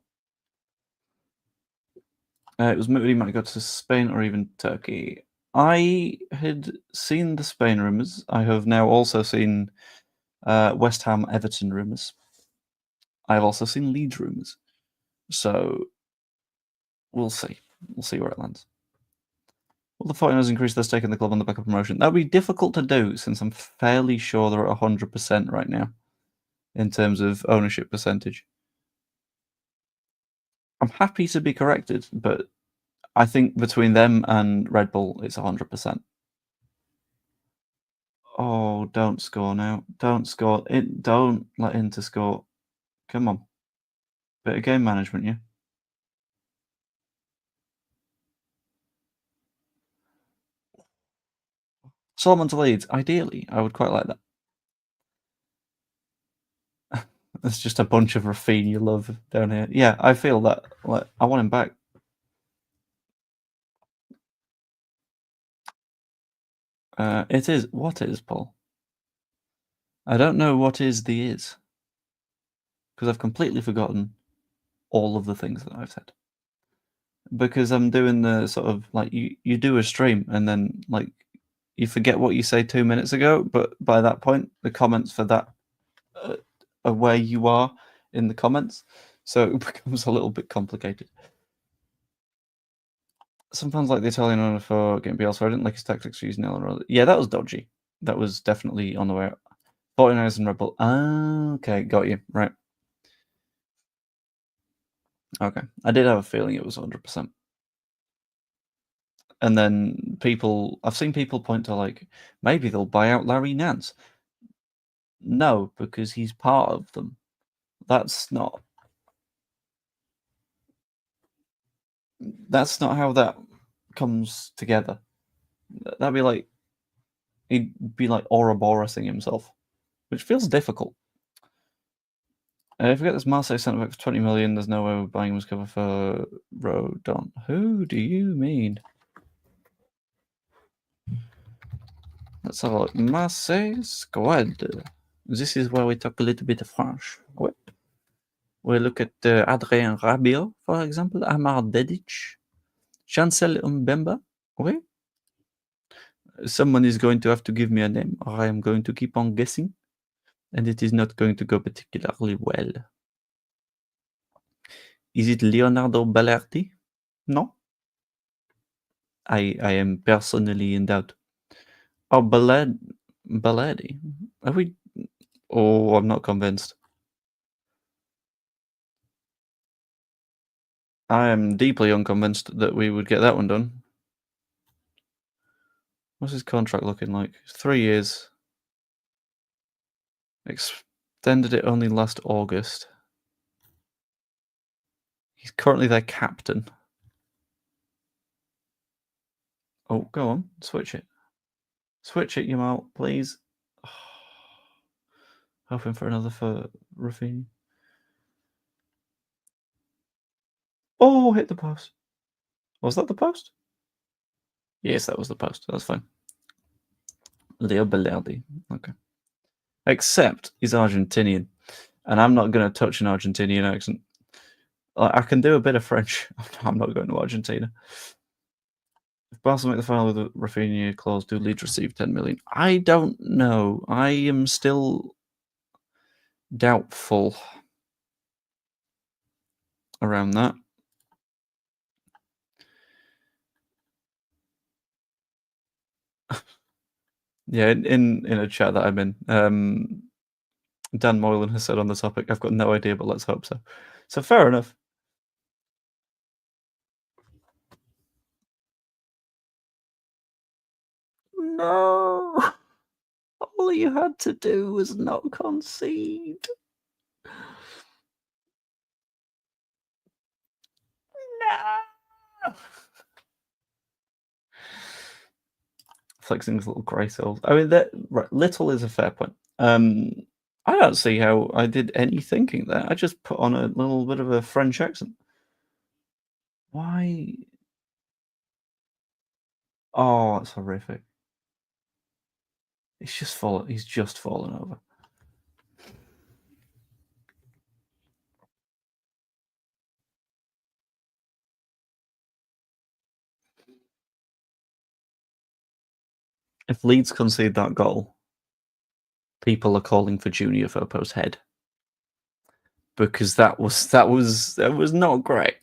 It was maybe he might go to Spain or even Turkey. I had seen the Spain rumours. I have now also seen West Ham Everton rumours. I have also seen Leeds rumours. So we'll see. We'll see where it lands. Will the 49ers increase their stake in the club on the back of promotion? That would be difficult to do, since I'm fairly sure they're at 100% right now in terms of ownership percentage. I'm happy to be corrected, but I think between them and Red Bull, it's 100%. Oh, don't score now. Don't score. Don't let Inter score. Come on. Bit of game management, yeah? Solomon to Leeds. Ideally, I would quite like that. There's just a bunch of Rafinha love down here. Yeah, I feel that. Like, I want him back. It is. What is, Paul? I don't know what is the is, because I've completely forgotten all of the things that I've said. Because I'm doing the sort of like you do a stream and then like you forget what you say 2 minutes ago, but by that point the comments for that are where you are in the comments, so it becomes a little bit complicated. Some fans like the Italian owner for getting Bielsa. I didn't like his tactics for using Ellen. Yeah, that was dodgy. That was definitely on the way out. 49ers and Red Bull. Ah, okay, got you. Right. Okay. I did have a feeling it was 100%. And then I've seen people point to like, maybe they'll buy out Larry Nance. No, because he's part of them. That's not how that comes together. That'd be like, he'd be like Ouroborosing himself, which feels difficult. If we get this Marseille centre back for 20 million, there's no way we're buying him as cover for Rodon. Who do you mean? Let's have a look. Marseille squad. This is where we talk a little bit of French. What? We look at Adrien Rabiot, for example, Amar Dedic, Chancel Mbemba. Okay. Someone is going to have to give me a name, or I am going to keep on guessing, and it is not going to go particularly well. Is it Leonardo Balerdi? No. I am personally in doubt. Oh, Balerdi. Are we? Oh, I'm not convinced. I am deeply unconvinced that we would get that one done. What's his contract looking like? 3 years. Extended it only last August. He's currently their captain. Oh, go on. Switch it. Switch it, Yamal, please. Oh, hoping for another for Rafinha. Oh, hit the post. Was that the post? Yes, that was the post. That's fine. Leo Bellardi. Okay. Except he's Argentinian. And I'm not going to touch an Argentinian accent. I can do a bit of French. I'm not going to Argentina. If Barca make the final with a Rafinha clause, do Leeds receive 10 million? I don't know. I am still doubtful around that. Yeah, in a chat that I'm in, Dan Moylan has said on the topic, I've got no idea, but let's hope so. So fair enough. No! All you had to do was not concede. No! Flexing his little grey cells. I mean, right, little is a fair point. I don't see how I did any thinking there. I just put on a little bit of a French accent. Why? Oh, it's horrific. He's just fallen over. If Leeds concede that goal, people are calling for Junior Firpo's head. Because that was not great.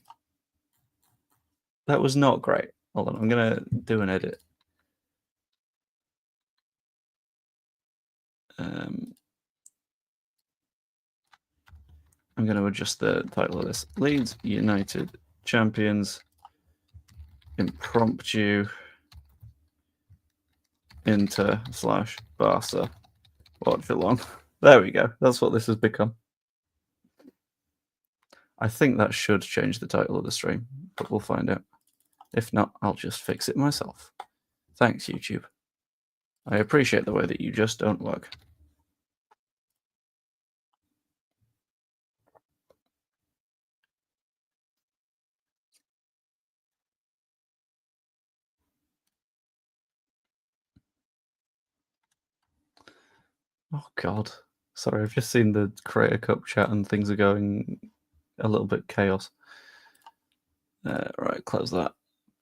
That was not great. Hold on, I'm gonna do an edit. I'm going to adjust the title of this. Leeds United Champions Impromptu Inter/Barca Watchalong. There we go. That's what this has become. I think that should change the title of the stream, but we'll find out. If not, I'll just fix it myself. Thanks, YouTube. I appreciate the way that you just don't work. Oh, God. Sorry, I've just seen the Creator Cup chat and things are going a little bit chaos. Right, close that.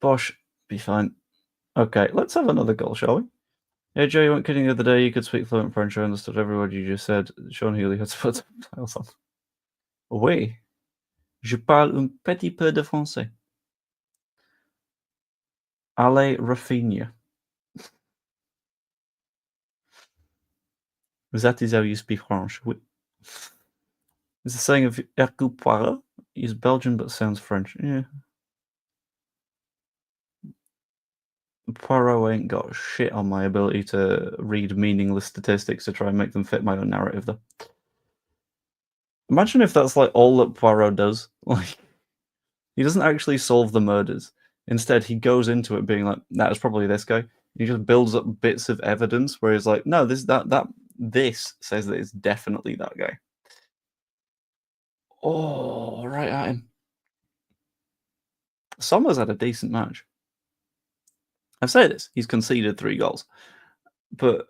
Bosh, be fine. Okay, let's have another goal, shall we? Yeah, Joe, you went kidding the other day. You could speak fluent French. I understood every word you just said. Sean Healy had to put subtitles on. Oui, je parle un petit peu de français. Allez, Rafinha. That is how you speak French. Oui. It's the saying of Hercule Poirot. He's Belgian but sounds French. Yeah. Poirot ain't got shit on my ability to read meaningless statistics to try and make them fit my own narrative, though. Imagine if that's like all that Poirot does. Like, he doesn't actually solve the murders. Instead, he goes into it being like, "That was probably this guy." He just builds up bits of evidence where he's like, "No, this says that it's definitely that guy." Oh, right at him. Sommer's had a decent match. I've said this. He's conceded 3 goals, but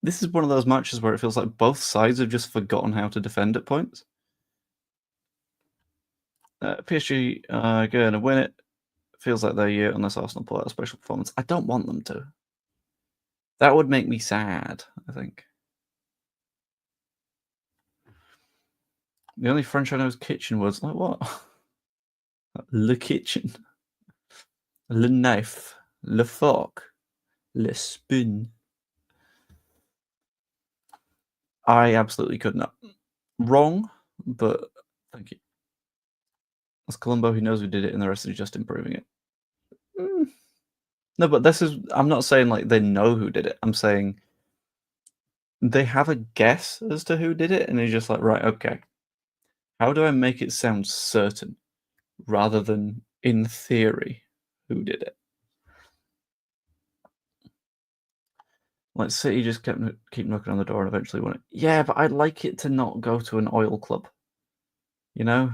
this is one of those matches where it feels like both sides have just forgotten how to defend at points. PSG are going to win it. Feels like they're unless Arsenal pull out a special performance. I don't want them to. That would make me sad, I think. The only French I know is kitchen words. Like what? Le kitchen. Le knife. Le fork. Le spoon. I absolutely could not. Wrong, but thank you. That's Colombo. He knows who did it, and the rest is just improving it. No, but this is I'm not saying like they know who did it. I'm saying they have a guess as to who did it, and they're just like, right, okay, how do I make it sound certain rather than in theory who did it? Like City just keep knocking on the door and eventually won it. Yeah, but I'd like it to not go to an oil club. You know,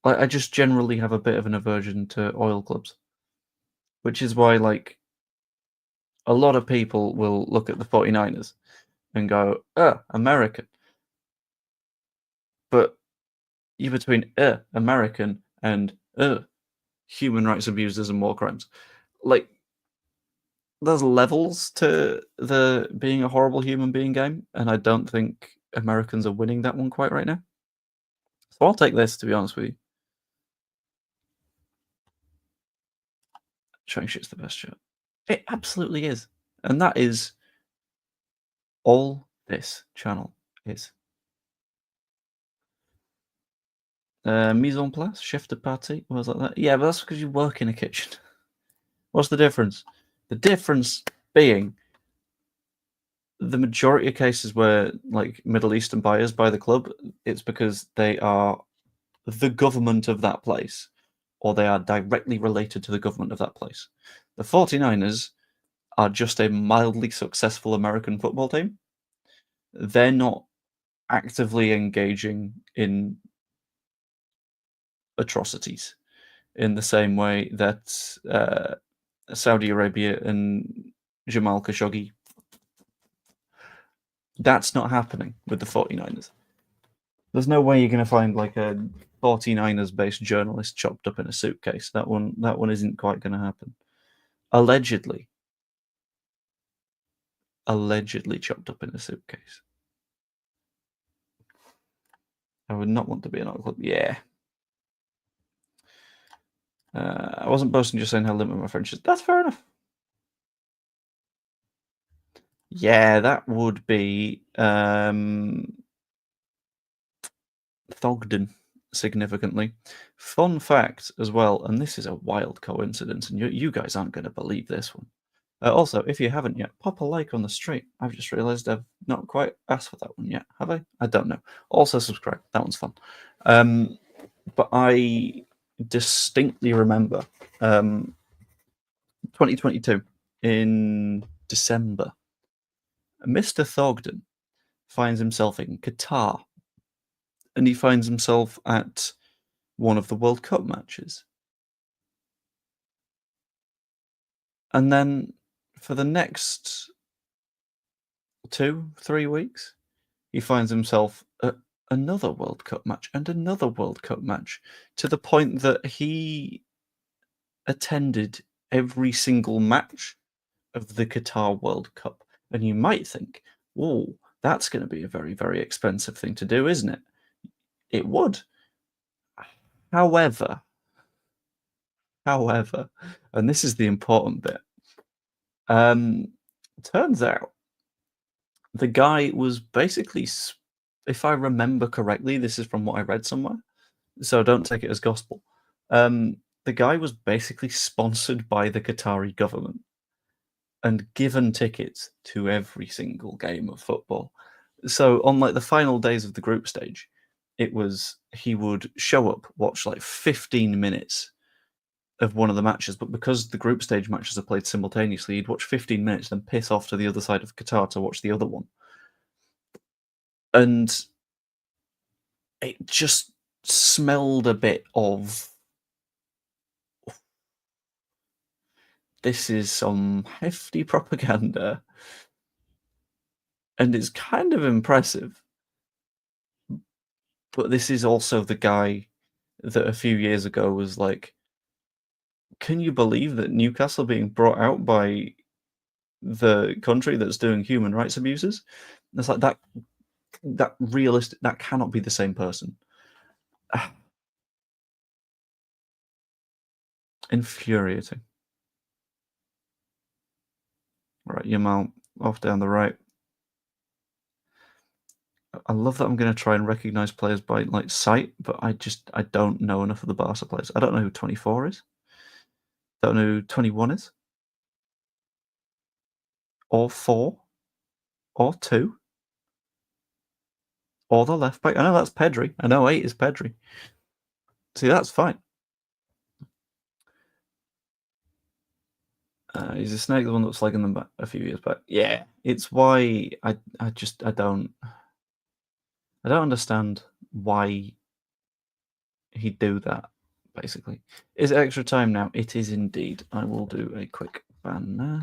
like I just generally have a bit of an aversion to oil clubs, which is why like a lot of people will look at the 49ers and go, American. But you between American and human rights abusers and war crimes. Like there's levels to the being a horrible human being game, and I don't think Americans are winning that one quite right now. So I'll take this, to be honest with you. Showing shit's the best shit. It absolutely is. And that is all this channel is. Mise en place, chef de partie, words like that. Yeah, but that's because you work in a kitchen. What's the difference? The difference being the majority of cases where like Middle Eastern buyers buy the club, it's because they are the government of that place or they are directly related to the government of that place. The 49ers are just a mildly successful American football team. They're not actively engaging in atrocities in the same way that Saudi Arabia and Jamal Khashoggi. That's not happening with the 49ers. There's no way you're going to find like a 49ers based journalist chopped up in a suitcase. That one isn't quite going to happen. Allegedly. Allegedly chopped up in a suitcase. I would not want to be an art club. Yeah. I wasn't boasting, just saying how limited my French is. That's fair enough. Yeah, that would be Thogden significantly. Fun fact as well, and this is a wild coincidence, and you guys aren't going to believe this one. Also, if you haven't yet, pop a like on the stream. I've just realised I've not quite asked for that one yet, have I? I don't know. Also, subscribe. That one's fun. But I distinctly remember 2022 in December, Mr. Thogden finds himself in Qatar, and he finds himself at one of the World Cup matches. And then for the next 2-3 weeks, he finds himself at another World Cup match and another World Cup match, to the point that he attended every single match of the Qatar World Cup. And you might think, oh, that's going to be a very, very expensive thing to do, isn't it? It would. However, and this is the important bit, turns out the guy was basically, if I remember correctly, this is from what I read somewhere, so don't take it as gospel. The guy was basically sponsored by the Qatari government and given tickets to every single game of football. So on like the final days of the group stage, it was he would show up, watch like 15 minutes of one of the matches, but because the group stage matches are played simultaneously, he'd watch 15 minutes, then piss off to the other side of Qatar to watch the other one. And it just smelled a bit of, this is some hefty propaganda, and it's kind of impressive. But this is also the guy that a few years ago was like, can you believe that Newcastle being brought out by the country that's doing human rights abuses? It's like that realistic, that cannot be the same person. Infuriating. Right, Yamal off down the right. I love that I'm going to try and recognize players by like sight, but I don't know enough of the Barca players. I don't know who 24 is. Don't know who 21 is, or 4, or 2, or the left back. I know that's Pedri. I know 8 is Pedri. See, that's fine. He's a snake, the one that was slagging them back a few years back. Yeah, it's why I don't understand why he'd do that. Basically, is it extra time now? It is indeed. I will do a quick ban now.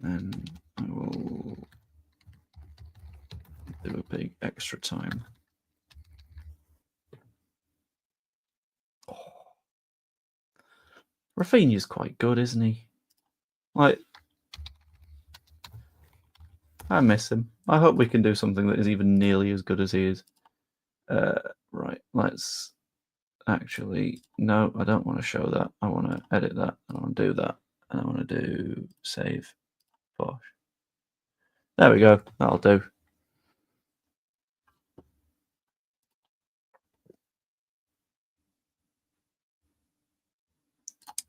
And I will do a big extra time. Oh. Rafinha's quite good, isn't he? Like, I miss him. I hope we can do something that is even nearly as good as he is. Right, let's actually... No, I don't want to show that. I want to edit that. I want to do that. And I want to do save. Bosh. There we go. That'll do.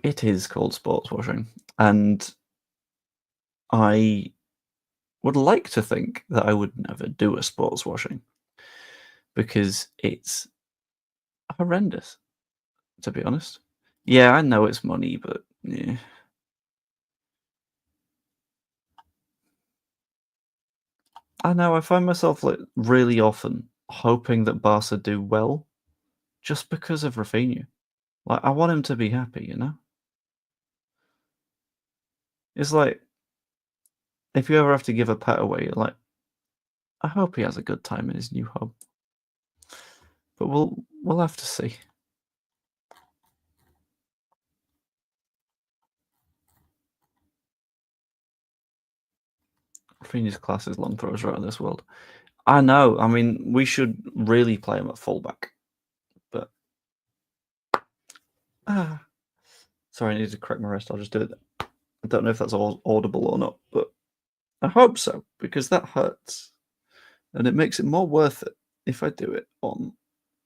It is called sports washing. And I would like to think that I would never do a sports washing because it's horrendous, to be honest. Yeah, I know it's money, but yeah. I know, I find myself like really often hoping that Barca do well just because of Rafinha. Like, I want him to be happy, you know? It's like, if you ever have to give a pet away, you're like, I hope he has a good time in his new home. But we'll have to see. Rafinha's class is long throws right in this world. I know. I mean, we should really play him at fullback, but sorry, I need to correct my wrist. I'll just do it. I don't know if that's all audible or not, but I hope so because that hurts, and it makes it more worth it if I do it on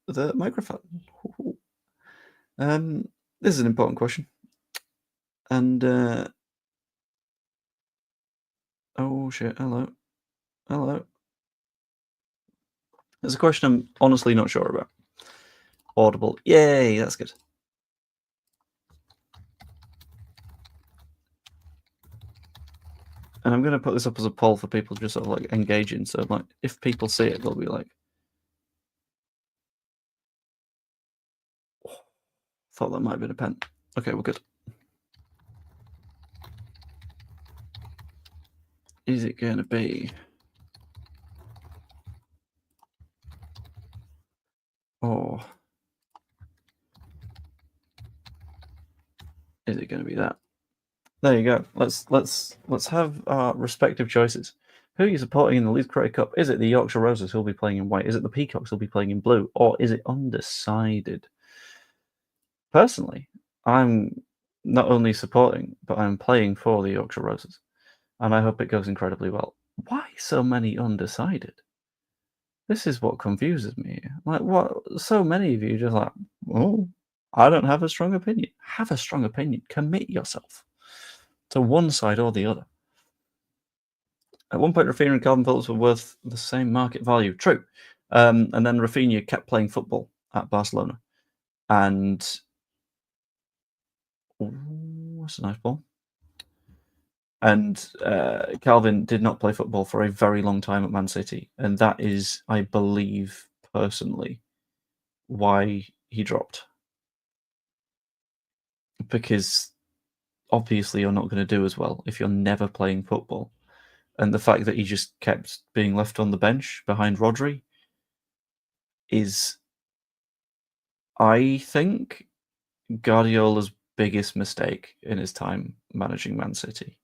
the microphone. This is an important question, and oh shit! Hello. There's a question I'm honestly not sure about. Audible. Yay, that's good. And I'm going to put this up as a poll for people to just sort of like engage in. So like, if people see it, they'll be like, oh, thought that might have been a pen. Okay, we're good. Is it going to be? Or is it going to be that? There you go. Let's have our respective choices. Who are you supporting in the Leeds Credit Cup? Is it the Yorkshire Roses who'll be playing in white? Is it the Peacocks who'll be playing in blue? Or is it undecided? Personally, I'm not only supporting, but I'm playing for the Yorkshire Roses. And I hope it goes incredibly well. Why so many undecided? This is what confuses me. Like, what? So many of you just like, oh, I don't have a strong opinion. Have a strong opinion. Commit yourself to one side or the other. At one point, Rafinha and Calvin Phillips were worth the same market value. True. And then Rafinha kept playing football at Barcelona. And that's a nice ball. And Calvin did not play football for a very long time at Man City. And that is, I believe, personally, why he dropped. Because obviously you're not going to do as well if you're never playing football. And the fact that he just kept being left on the bench behind Rodri is, I think, Guardiola's biggest mistake in his time managing Man City.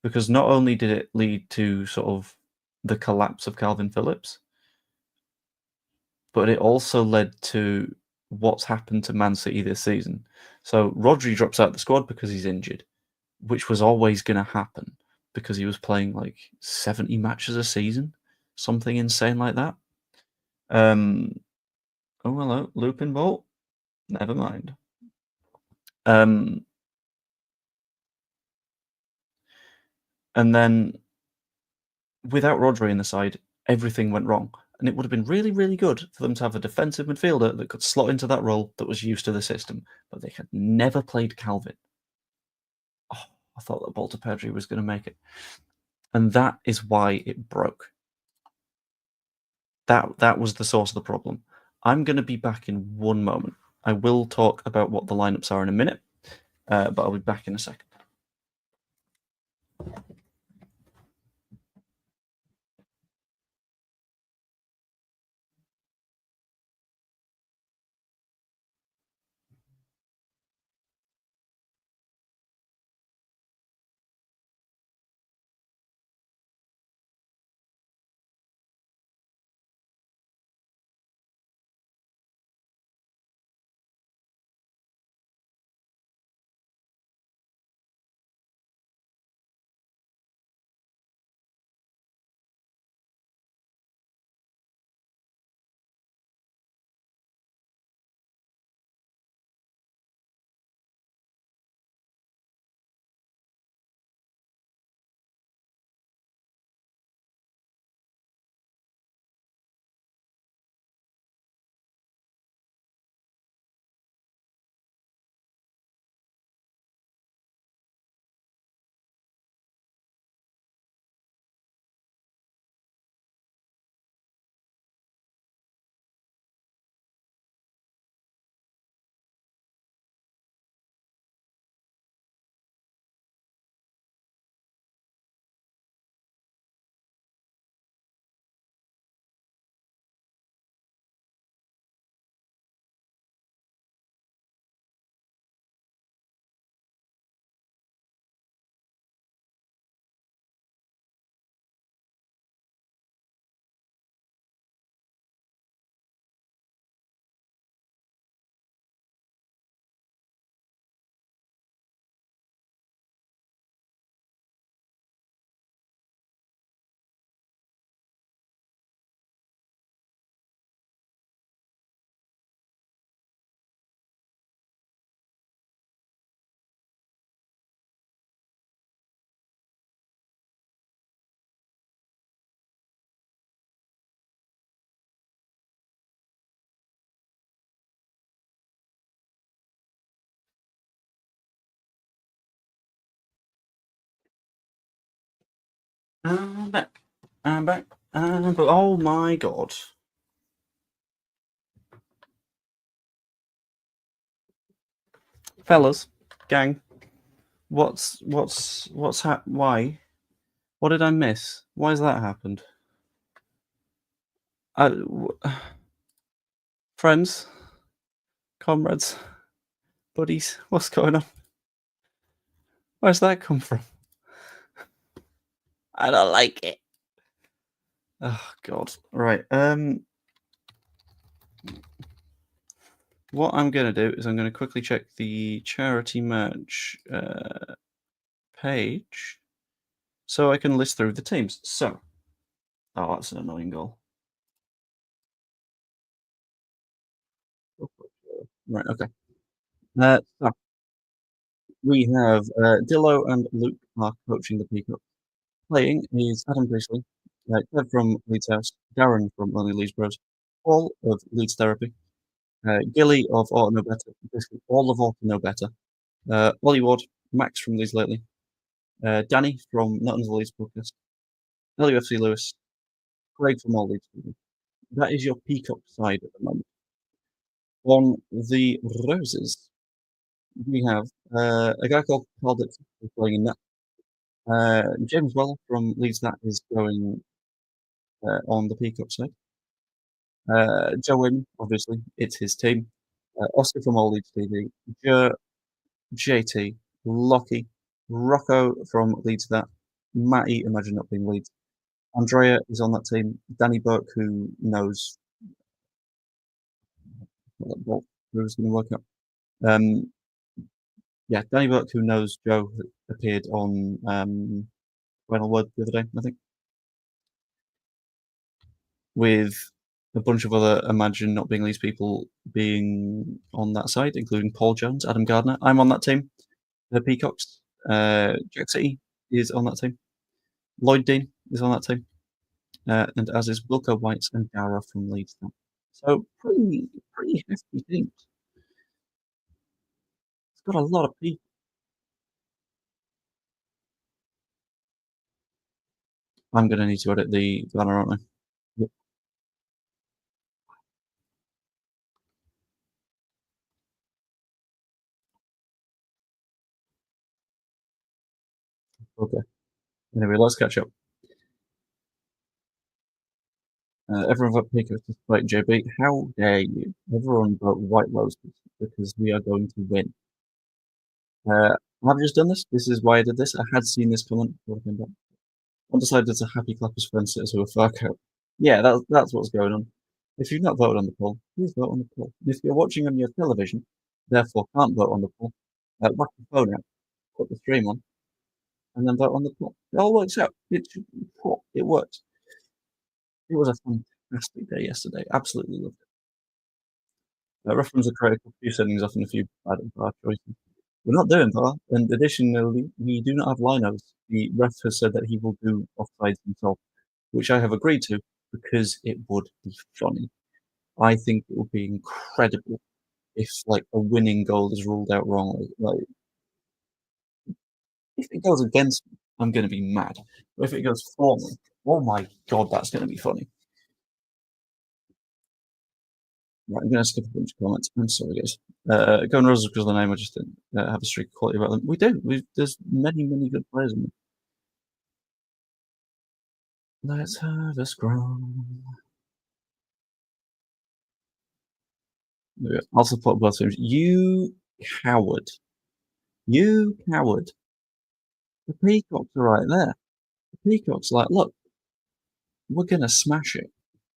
Because not only did it lead to sort of the collapse of Calvin Phillips, but it also led to what's happened to Man City this season. So Rodri drops out the squad because he's injured. which was always going to happen because he was playing like 70 matches a season, something insane like that. Um, oh, hello, looping bolt. Never mind. Um, and then without Rodri in the side, everything went wrong. And it would have been really, really good for them to have a defensive midfielder that could slot into that role that was used to the system. But they had never played Calvin. Oh, I thought that Bolter Pedri was going to make it. And that is why it broke. That was the source of the problem. I'm going to be back in one moment. I will talk about what the lineups are in a minute, but I'll be back in a second. I'm back. I'm back. Oh my god, fellas, gang, why? What did I miss? Why has that happened? Friends, comrades, buddies, what's going on? Where's that come from? I don't like it. Oh god. Right. What I'm gonna do is I'm gonna quickly check the charity match page so I can list through the teams. So, oh, that's an annoying goal. Right. Okay. So we have Dillo and Luke are coaching the Peacock. Playing is Adam Priestley, Kev from Leeds House, Darren from Lonely Leeds Bros, Paul of Leeds Therapy, Gilly of Auto No Better, basically all of Auto No Better, Ollie Ward, Max from Leeds Lately, Danny from Not Under the Leeds Podcast, LUFC Lewis, Craig from All Leeds TV. That is your Peacock side at the moment. On the Roses, we have a guy called Caldick who's playing in that. James Weller from Leeds That is going on the Peacock side. Joe Wynn, obviously, it's his team. Oscar from All Leeds TV, JT, Lockie, Rocco from Leeds That, Matty, imagine not being Leeds. Andrea is on that team. Danny Burke, who knows what who's going to work out. Yeah, Danny Burke, who knows Joe, appeared on Final Word the other day, I think, with a bunch of other Imagine Not Being Leeds people being on that side, including Paul Jones, Adam Gardner. I'm on that team. The Peacocks. Jack City is on that team. Lloyd Dean is on that team. And as is Wilco Whites and Dara from Leeds. So pretty hefty teams. It's got a lot of people. I'm going to need to edit the banner, aren't I? Yep. Okay. Anyway, let's catch up. Everyone vote Peacocks despite JB. How dare you? Everyone vote White Roses because we are going to win. I've just done this. This is why I did this. I had seen this comment before I came back. Undecided to happy clappers for insiders who are fuck out. Yeah, that's what's going on. If you've not voted on the poll, please vote on the poll. And if you're watching on your television, therefore can't vote on the poll, whack your phone out, put the stream on, and then vote on the poll. It all works out. It works. It was a fantastic day yesterday. Absolutely loved it. Reference are critical, a few settings off and a few bad and bad choices. We're not doing VAR, and additionally, we do not have linos. The ref has said that he will do offsides himself, which I have agreed to because it would be funny. I think it would be incredible if like a winning goal is ruled out wrongly. Like if it goes against me, I'm going to be mad. But if it goes for me, oh my god, that's going to be funny. Right, I'm going to skip a bunch of comments. I'm sorry, guys. Going Roses because of the name, I just didn't have a streak of quality about them. We do. There's many good players in them. Let's have a scroll. I'll support both teams. You coward. You coward. The Peacocks are right there. The Peacocks are like, look, we're going to smash it.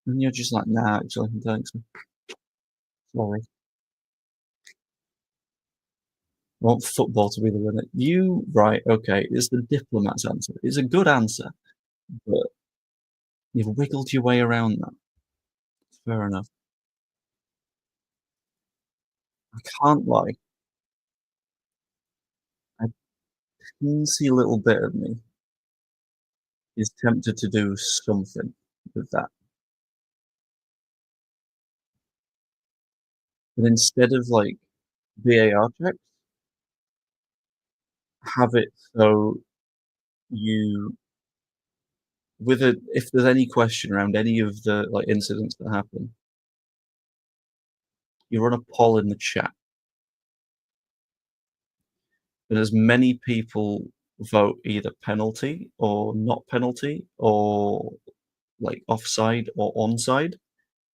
And you're just like, nah, actually, thanks. Sorry. I want football to be the winner. You, right, okay, it's the diplomat's answer. It's a good answer, but you've wiggled your way around that. Fair enough. I can't lie. A teensy little bit of me is tempted to do something with that. But instead of like VAR checks, have it so you if there's any question around any of the like incidents that happen, you run a poll in the chat. And as many people vote either penalty or not penalty or like offside or onside,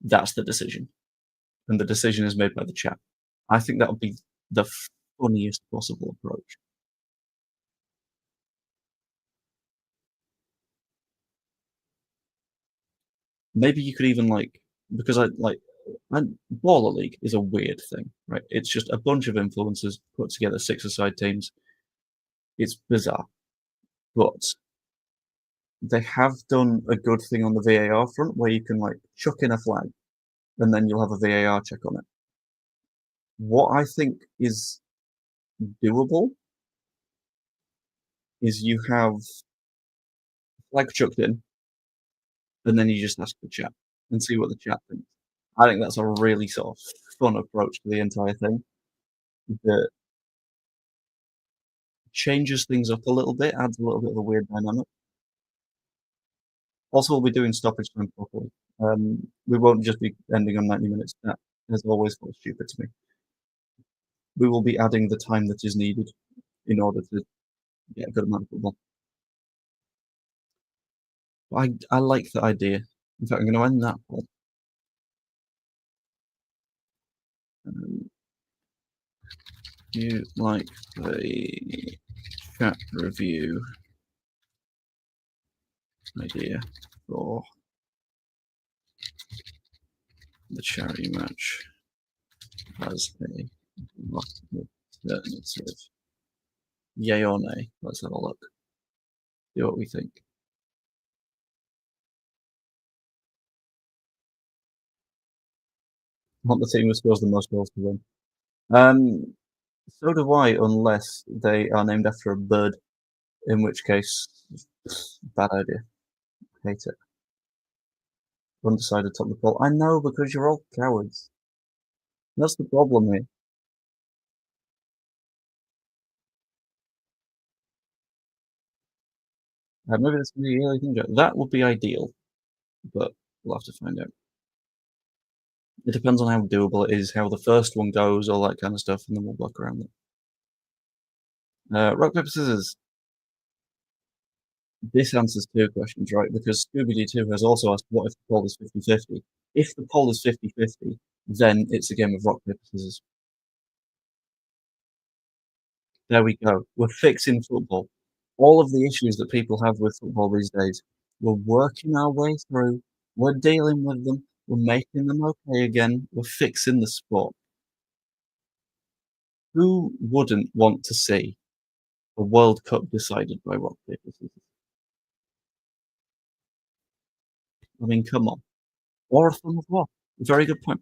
that's the decision. And the decision is made by the chat. I think that would be the funniest possible approach. Maybe you could even because Baller League is a weird thing, right? It's just a bunch of influencers put together six-a-side teams. It's bizarre, but they have done a good thing on the VAR front where you can like chuck in a flag and then you'll have a VAR check on it. What I think is doable is you have flag chucked in and then you just ask the chat and see what the chat thinks. I think that's a really sort of fun approach to the entire thing that changes things up a little bit, adds a little bit of a weird dynamic. Also, we'll be doing stoppage time properly. We won't just be ending on 90 minutes. That has always felt stupid to me. We will be adding the time that is needed in order to get a good amount of football. I like the idea. In fact, I'm going to end that poll. You like the chat review idea for the charity match as a alternative? Yay or nay? Let's have a look. See what we think. I want the team who scores the most goals to win. Um, so do I, unless they are named after a bird, in which case, bad idea. Hate it. Undecided top of the poll. I know, because you're all cowards. That's the problem here. Maybe this can be a yearly thing. That would be ideal, but we'll have to find out. It depends on how doable it is, how the first one goes, all that kind of stuff, and then we'll work around it. Rock, paper, scissors. This answers two questions, right? Because Scooby-Doo 2 has also asked, what if the poll is 50-50? If the poll is 50-50, then it's a game of rock, paper, scissors. There we go. We're fixing football. All of the issues that people have with football these days, we're working our way through. We're dealing with them. We're making them okay again. We're fixing the sport. Who wouldn't want to see a World Cup decided by rock, paper, scissors? I mean, come on. Or a Thumb of War. Very good point.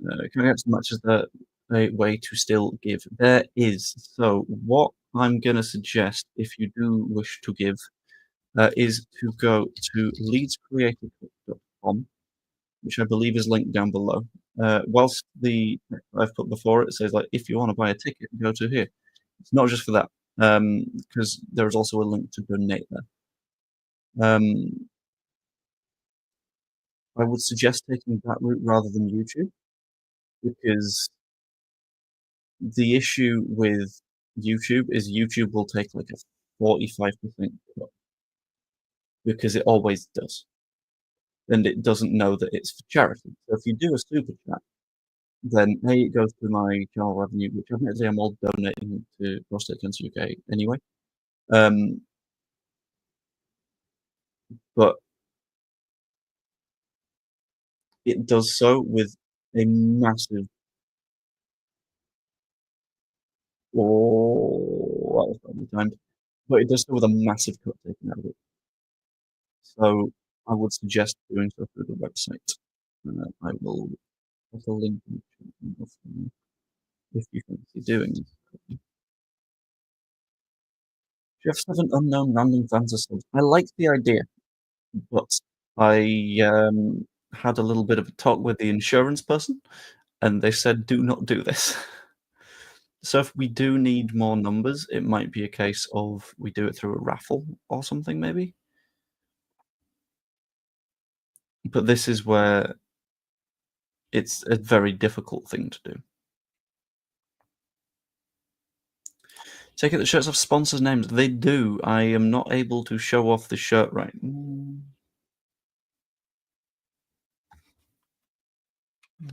Can I get some matches that a way to still give? There is. So what I'm going to suggest, if you do wish to give, is to go to leedscreatorcup.com, which I believe is linked down below. Whilst the I've put before it says, like, if you want to buy a ticket, go to here. It's not just for that, because there is also a link to donate there. I would suggest taking that route rather than YouTube, because the issue with YouTube is YouTube will take like a 45% cut, because it always does, and it doesn't know that it's for charity. So if you do a super chat, then A, it goes to my channel revenue, which admittedly I'm all donating to Prostate Cancer UK anyway. But it does so with a massive, oh, that was probably timed, but it does so with a massive cut taken out of it. So I would suggest doing so through the website. I will put a link in the chat if you fancy doing it. Do you have 7 unknown random fans or subs? I like the idea, but I had a little bit of a talk with the insurance person, and they said, do not do this. So if we do need more numbers, it might be a case of we do it through a raffle or something, maybe. But this is where it's a very difficult thing to do. Take it that shirts have sponsors' names. They do. I am not able to show off the shirt right. I'm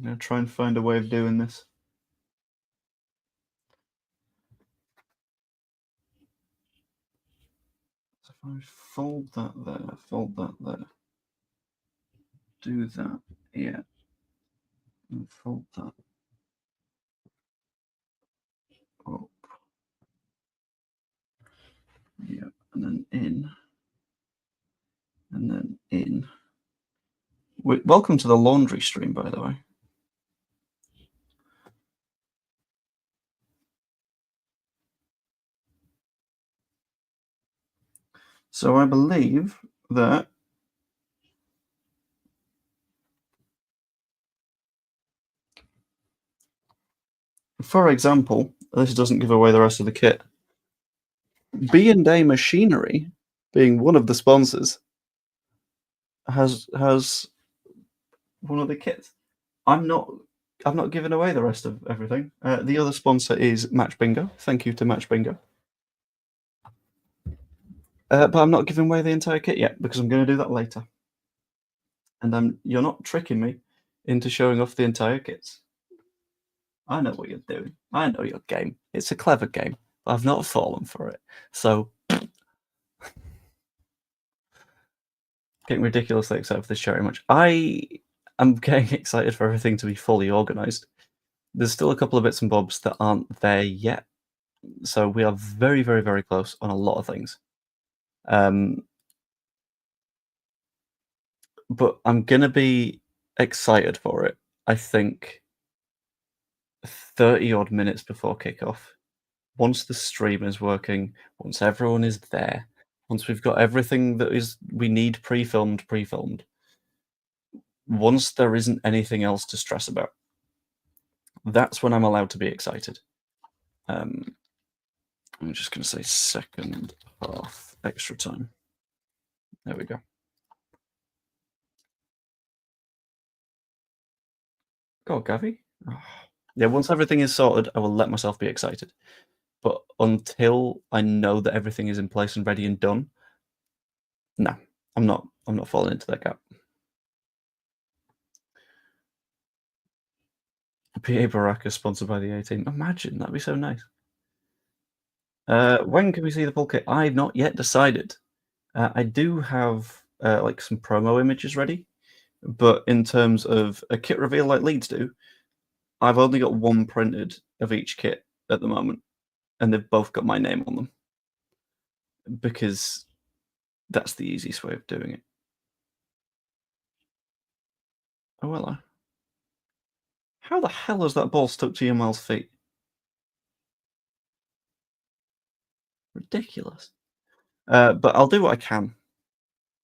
going to try and find a way of doing this. So if I fold that there, do that, yeah, and fold that up, yeah, and then in, and then in. Welcome to the laundry stream, by the way. So I believe that for example, this doesn't give away the rest of the kit. B&A Machinery, being one of the sponsors, has one of the kits. I'm not giving away the rest of everything. The other sponsor is Match Bingo. Thank you to Match Bingo. But I'm not giving away the entire kit yet, because I'm going to do that later. And you're not tricking me into showing off the entire kits. I know what you're doing. I know your game. It's a clever game, but I've not fallen for it. So, getting ridiculously excited for this charity match. I am getting excited for everything to be fully organised. There's still a couple of bits and bobs that aren't there yet, so we are very, very, very close on a lot of things. Um, but I'm gonna be excited for it. I think 30 odd minutes before kickoff, once the stream is working, once everyone is there, once we've got everything that is we need pre-filmed, once there isn't anything else to stress about, that's when I'm allowed to be excited. Um, I'm just going to say second half extra time. There we go. Go on, Gavi. Oh. Yeah, once everything is sorted, I will let myself be excited. But until I know that everything is in place and ready and done, no, I'm not. I'm not falling into that gap. PA Barca sponsored by the 18. Imagine that'd be so nice. When can we see the full kit? I've not yet decided. I do have like some promo images ready, but in terms of a kit reveal like Leeds do, I've only got one printed of each kit at the moment, and they've both got my name on them because that's the easiest way of doing it. Oh well, how the hell has that ball stuck to Yamal's feet? Ridiculous. But I'll do what I can.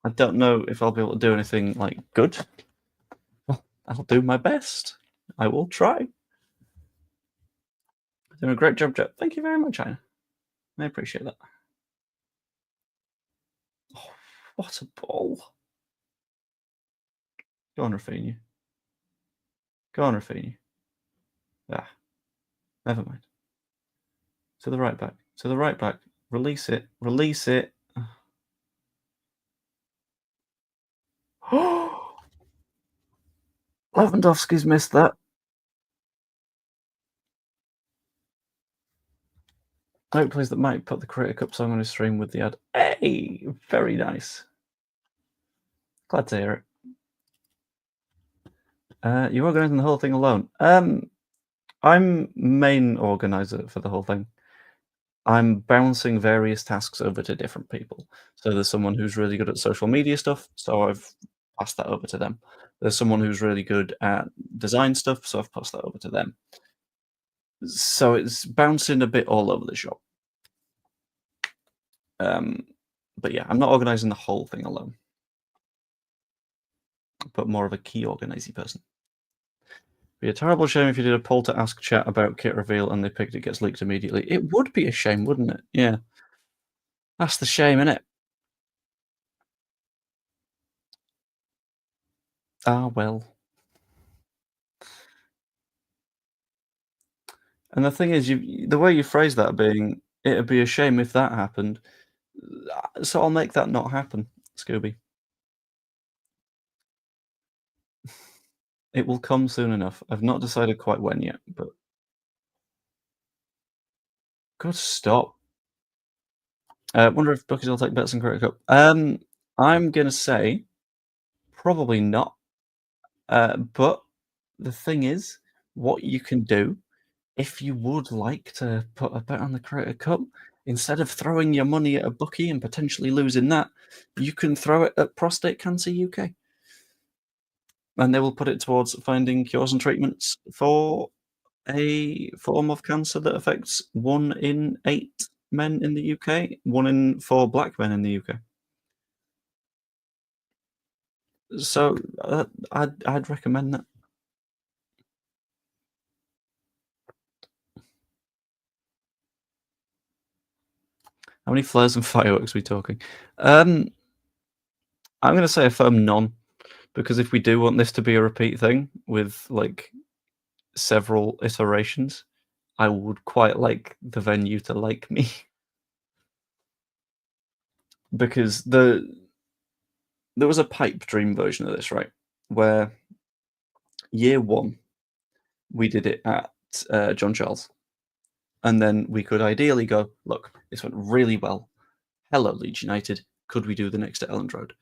I don't know if I'll be able to do anything like good. Well, I'll do my best. I will try. Doing a great job, Jeff. Thank you very much, Anna. I appreciate that. Oh, what a ball. Go on, Rafinha. Go on, Rafinha. Ah, never mind. To the right back. To the right back. Release it. Release it. Oh, Lewandowski's missed that. I hope plays that might put the Creator Cup song on his stream with the ad. Hey, very nice. Glad to hear it. You're organising the whole thing alone. I'm main organizer for the whole thing. I'm bouncing various tasks over to different people. So there's someone who's really good at social media stuff, so I've passed that over to them. There's someone who's really good at design stuff, so I've passed that over to them. So it's bouncing a bit all over the shop. But yeah, I'm not organising the whole thing alone, but more of a key organising person. Be a terrible shame if you did a poll to ask chat about kit reveal and they picked it gets leaked immediately. It would be a shame, wouldn't it? Yeah. That's the shame, innit? Ah, well. And the thing is, the way you phrase that being, it'd be a shame if that happened. So I'll make that not happen, Scooby. It will come soon enough. I've not decided quite when yet, but good stop. Wonder if bookies will take bets in Cricket Cup. I'm gonna say probably not. But the thing is, what you can do if you would like to put a bet on the Cricket Cup, instead of throwing your money at a bookie and potentially losing that, you can throw it at Prostate Cancer UK. And they will put it towards finding cures and treatments for a form of cancer that affects 1 in 8 men in the UK, 1 in 4 black men in the UK. So, I'd recommend that. How many flares and fireworks are we talking? I'm gonna say a firm none, because if we do want this to be a repeat thing with, like, several iterations, I would quite like the venue to like me. Because there was a pipe dream version of this, right? Where year 1, we did it at, John Charles, and then we could ideally go, "Look, this went really well. Hello, Leeds United. Could we do the next at Elland Road?"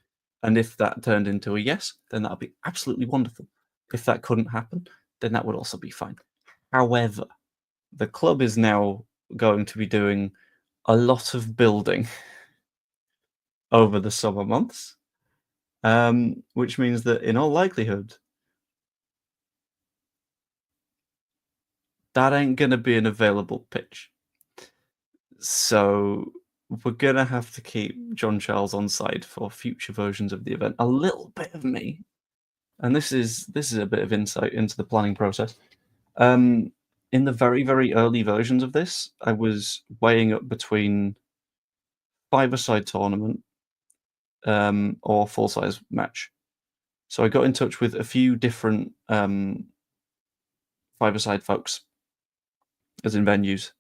And if that turned into a yes, then that would be absolutely wonderful. If that couldn't happen, then that would also be fine. However, the club is now going to be doing a lot of building over the summer months, which means that in all likelihood, that ain't gonna be an available pitch. So we're gonna have to keep John Charles on side for future versions of the event. A little bit of me, and this is a bit of insight into the planning process. Um, in the very, very early versions of this, I was weighing up between five-a-side tournament, or full-size match. So I got in touch with a few different five-a-side folks, as in venues,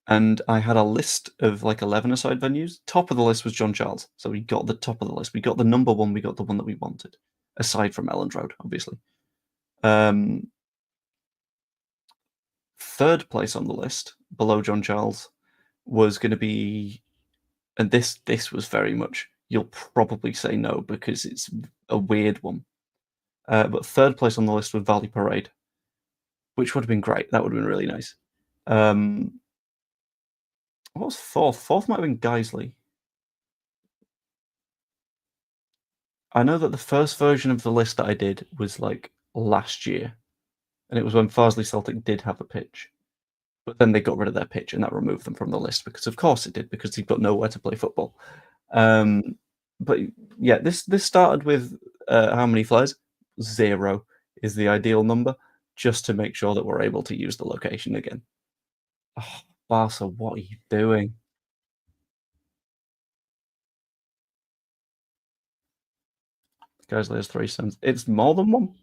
and I had a list of like 11-a-side venues. Top of the list was John Charles, so we got the top of the list. We got the number one. We got the one that we wanted, aside from Elland Road, obviously. Um, Third place on the list, below John Charles, was going to be, and this was very much. You'll probably say no because it's a weird one. But third place on the list was Valley Parade, which would have been great. That would have been really nice. Um, what was fourth? Fourth might have been Guiseley. I know that the first version of the list that I did was like last year, and it was when Farsley Celtic did have a pitch. But then they got rid of their pitch, and that removed them from the list because, of course, it did because they've got nowhere to play football. But yeah, this started with how many flags? 0 is the ideal number, just to make sure that we're able to use the location again. Oh, Barca, what are you doing? Guys, there's 3 cents. It's more than one.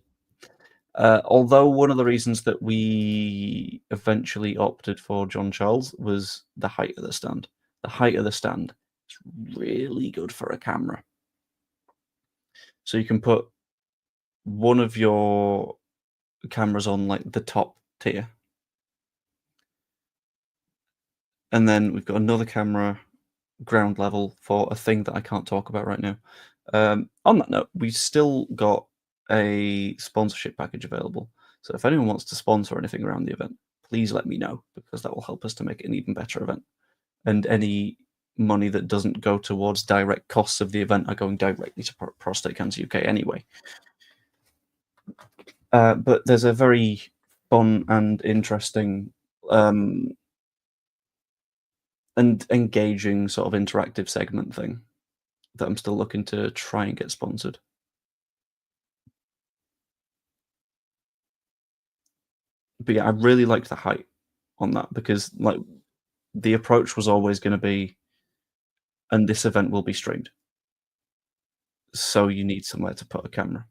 Although one of the reasons that we eventually opted for John Charles was the height of the stand. The height of the stand is really good for a camera. So you can put one of your cameras on like the top tier, and then we've got another camera ground level for a thing that I can't talk about right now. On that note, we've still got a sponsorship package available. So if anyone wants to sponsor anything around the event, please let me know because that will help us to make it an even better event. And any money that doesn't go towards direct costs of the event are going directly to Prostate Cancer UK anyway. But there's a very fun and interesting and engaging sort of interactive segment thing that I'm still looking to try and get sponsored. But yeah, I really liked the height on that because like the approach was always going to be, and this event will be streamed, so you need somewhere to put a camera.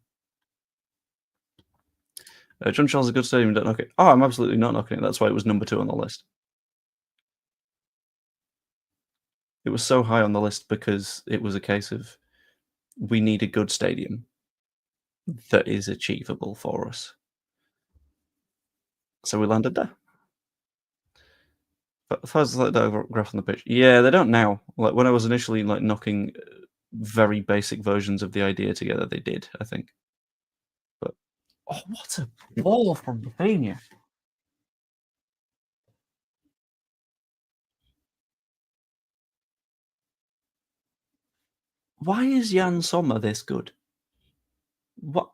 John Charles is a good stadium. Don't knock it. Oh, I'm absolutely not knocking it. That's why it was number 2 on the list. It was so high on the list because it was a case of we need a good stadium that is achievable for us. So we landed there. But as far as like the graph on the pitch, yeah, they don't now. Like when I was initially like knocking very basic versions of the idea together, they did, I think. But oh, what a ball from Rafinha! Why is Jan Sommer this good? What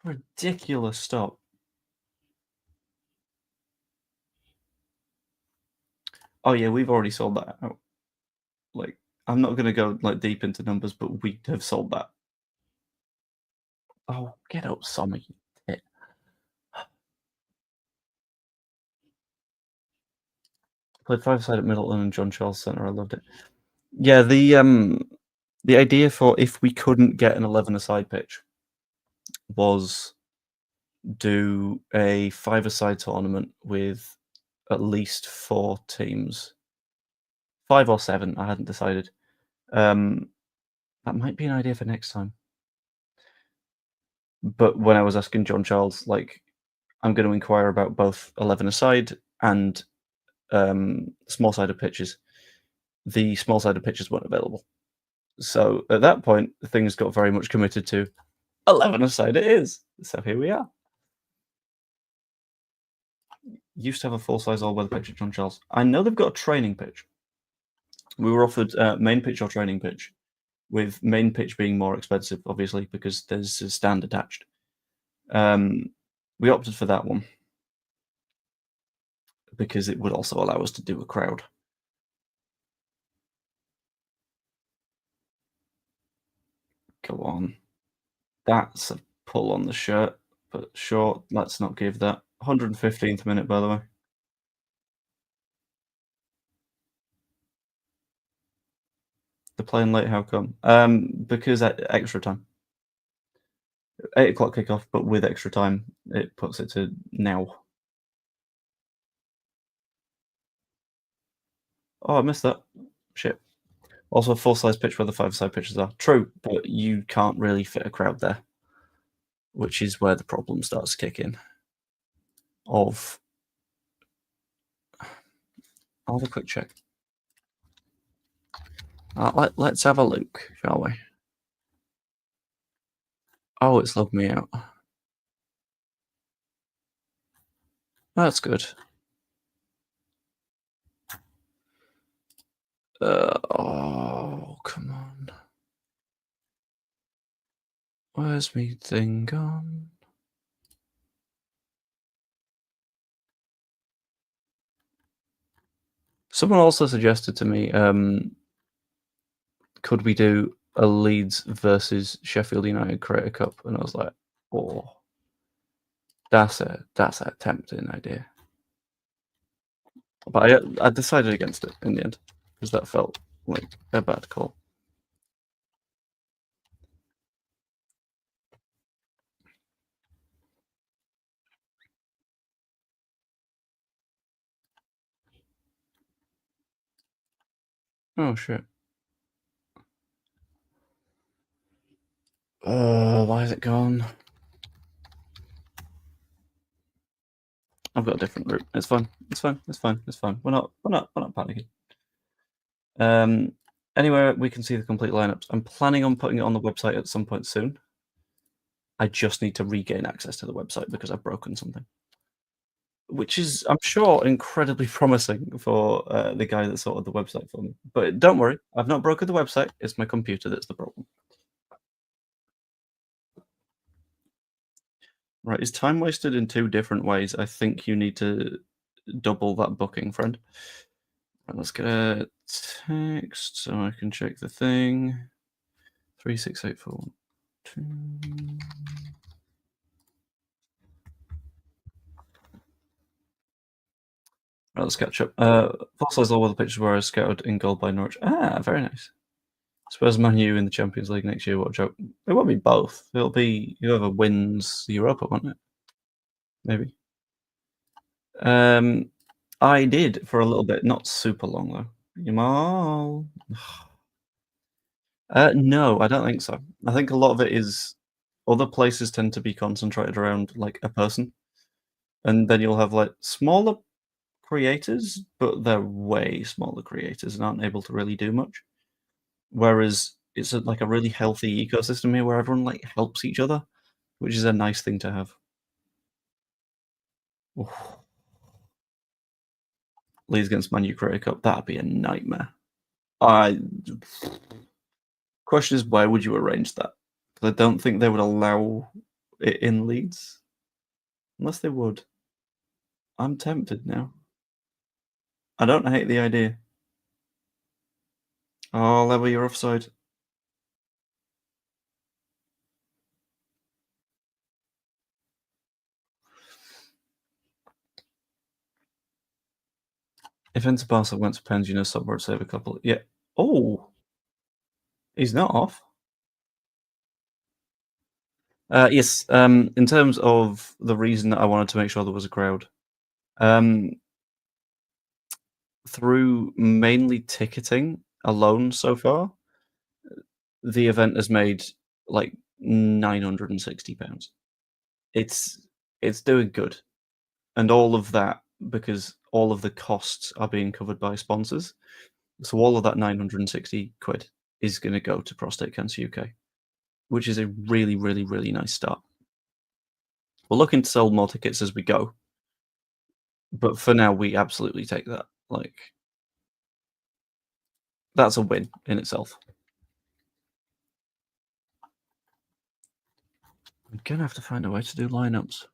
ridiculous stop! Oh yeah, we've already sold that out. Like, I'm not gonna go like deep into numbers, but we have sold that. Oh, get up, Sommer, you tit. Played five-side at Middleton and John Charles Centre. I loved it. Yeah, the idea for if we couldn't get an 11-a-side pitch was do a five-a-side tournament with at least 4 teams, 5 or 7. I hadn't decided. That might be an idea for next time. But when I was asking John Charles, like, I'm going to inquire about both 11-a-side and small-sided pitches. The small-sided pitches weren't available. So at that point, things got very much committed to 11 aside it is. So here we are. Used to have a full-size all-weather pitch at John Charles. I know they've got a training pitch. We were offered main pitch or training pitch, with main pitch being more expensive, obviously, because there's a stand attached. Um, we opted for that one because it would also allow us to do a crowd. Go on. That's a pull on the shirt, but sure, let's not give that. 115th minute, by the way. They're playing late, how come? Because extra time. 8 o'clock kickoff, but with extra time, it puts it to now. Oh, I missed that. Shit. Also, a full-size pitch where the five-side pitches are. True, but you can't really fit a crowd there, which is where the problem starts to kick in. I'll have a quick check. Let's have a look, shall we? Oh, it's logged me out. That's good. Oh, come on. Where's me thing gone? Someone also suggested to me, could we do a Leeds versus Sheffield United Creator Cup? And I was like, oh, that's a tempting idea. But I decided against it in the end because that felt like a bad call. Oh shit. Why is it gone? I've got a different route. It's fine. It's fine. It's fine. It's fine. We're not panicking. Anywhere we can see the complete lineups. I'm planning on putting it on the website at some point soon. I just need to regain access to the website because I've broken something, which is, I'm sure, incredibly promising for the guy that sorted the website for me. But don't worry, I've not broken the website. It's my computer that's the problem. Right, is time wasted in 2 different ways. I think you need to double that booking, friend. Right, let's get a text so I can check the thing. 36841. Right, let's catch up. Fossils all the pictures where I scouted in goal by Norwich. Ah, very nice. Spurs Man U in the Champions League next year. What a joke. It won't be both. It'll be whoever wins Europa, won't it? Maybe. I did for a little bit, not super long though. Yamal. No, I don't think so. I think a lot of it is other places tend to be concentrated around like a person, and then you'll have like smaller creators, but they're way smaller creators and aren't able to really do much. Whereas it's like a really healthy ecosystem here where everyone like helps each other, which is a nice thing to have. Oof. Leeds against Man U Creator Cup, that'd be a nightmare. I Question is, where would you arrange that? 'Cause I don't think they would allow it in Leeds, unless they would. I'm tempted now. I don't hate the idea. Oh, Level, you're offside. If Inter Barca went to pens, you know, Sub would save a couple. Yeah. Oh, he's not off. Yes. In terms of the reason that I wanted to make sure there was a crowd, um, through mainly ticketing alone so far, the event has made like £960. It's doing good, and all of that because all of the costs are being covered by sponsors. So all of that 960 quid is going to go to Prostate Cancer UK, which is a really, really, really nice start. We're looking to sell more tickets as we go, but for now, we absolutely take that. Like, that's a win in itself. I'm gonna have to find a way to do lineups,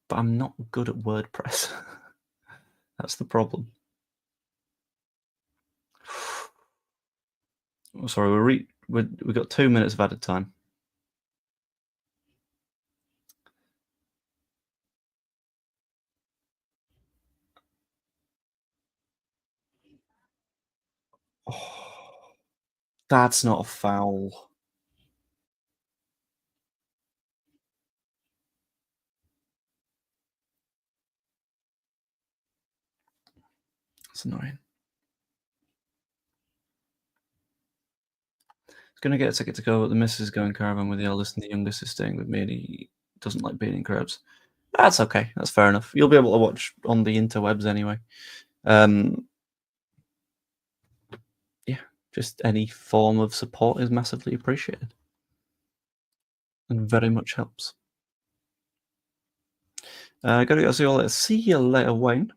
but I'm not good at WordPress. That's the problem. Oh, sorry, we got 2 minutes of added time. Oh, that's not a foul. That's annoying. Gonna get a ticket to go, but the missus is going caravan with the eldest and the youngest is staying with me, and he doesn't like being in crowds. That's okay. That's fair enough. You'll be able to watch on the interwebs anyway. Um, yeah, just any form of support is massively appreciated and very much helps. Gotta go. See you all later. See you later, Wayne.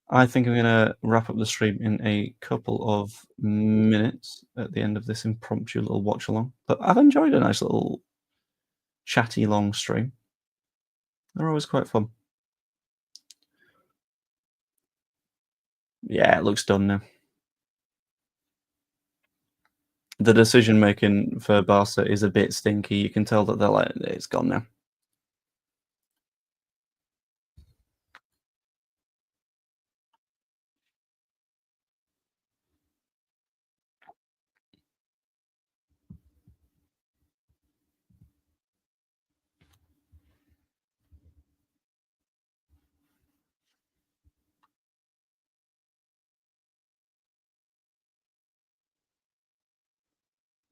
I think I'm gonna wrap up the stream in a couple of minutes at the end of this impromptu little watch along. But I've enjoyed a nice little chatty long stream. They're always quite fun. Yeah, it looks done now. The decision making for Barca is a bit stinky. You can tell that they're like, it's gone now.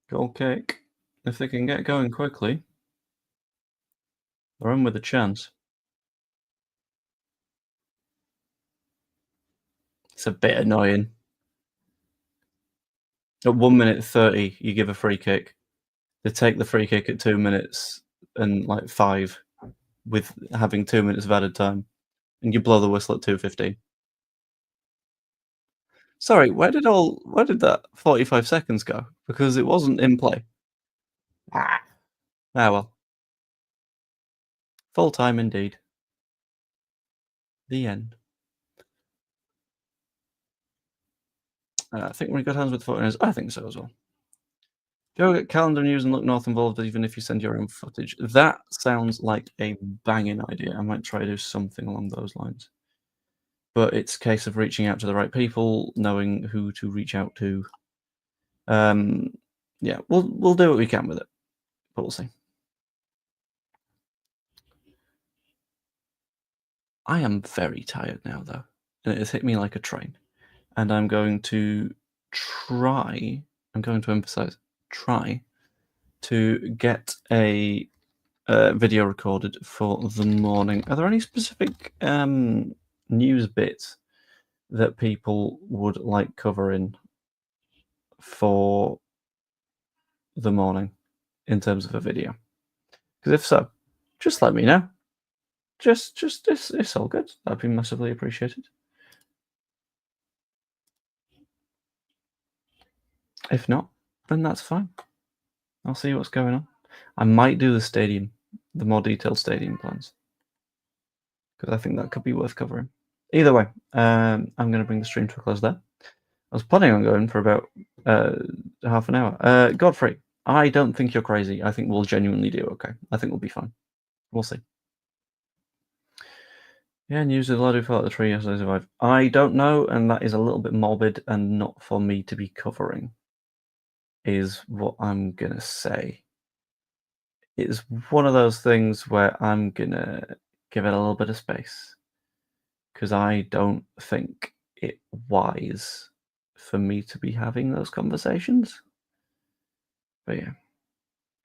Gold cake. If they can get going quickly, they're in with a chance. It's a bit annoying. At 1 minute 30, you give a free kick. They take the free kick at 2 minutes and like 5 with having 2 minutes of added time, and you blow the whistle at 2:15. Sorry, where did that 45 seconds go? Because it wasn't in play. Ah, well. Full time indeed. The end. I think we're in good hands with the 49ers. I think so as well. Go get calendar news and look north involved even if you send your own footage. That sounds like a banging idea. I might try to do something along those lines. But it's a case of reaching out to the right people, knowing who to reach out to. Yeah, we'll do what we can with it, but we'll see. I am very tired now, though, and it has hit me like a train. And I'm going to try. I'm going to emphasize try to get a video recorded for the morning. Are there any specific news bits that people would like covering for the morning in terms of a video? Because if so, just let me know. Just it's all good. That'd be massively appreciated. If not, then that's fine. I'll see what's going on. I might do the stadium, the more detailed stadium plans, because I think that could be worth covering. Either way, I'm going to bring the stream to a close there. I was planning on going for about half an hour. Godfrey, I don't think you're crazy. I think we'll genuinely do okay. I think we'll be fine. We'll see. Yeah, news of the lad who fell out the tree yesterday survived. I don't know, and that is a little bit morbid and not for me to be covering, is what I'm going to say. It's one of those things where I'm going to give it a little bit of space, because I don't think it wise for me to be having those conversations. But yeah,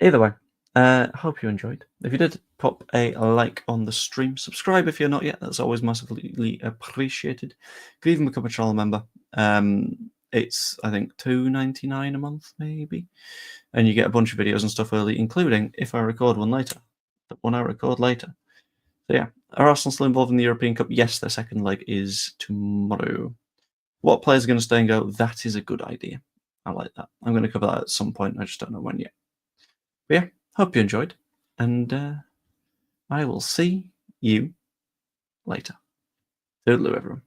either way, Hope you enjoyed. If you did, pop a like on the stream. Subscribe if you're not yet. That's always massively appreciated. If you even become a channel member, it's, I think, $2.99 a month, maybe. And you get a bunch of videos and stuff early, including if I record one later. The one I record later. So yeah, are Arsenal still involved in the European Cup? Yes, their second leg is tomorrow. What players are going to stay and go? That is a good idea. I like that. I'm going to cover that at some point. I just don't know when yet. But yeah, hope you enjoyed. And I will see you later. Toodaloo, everyone.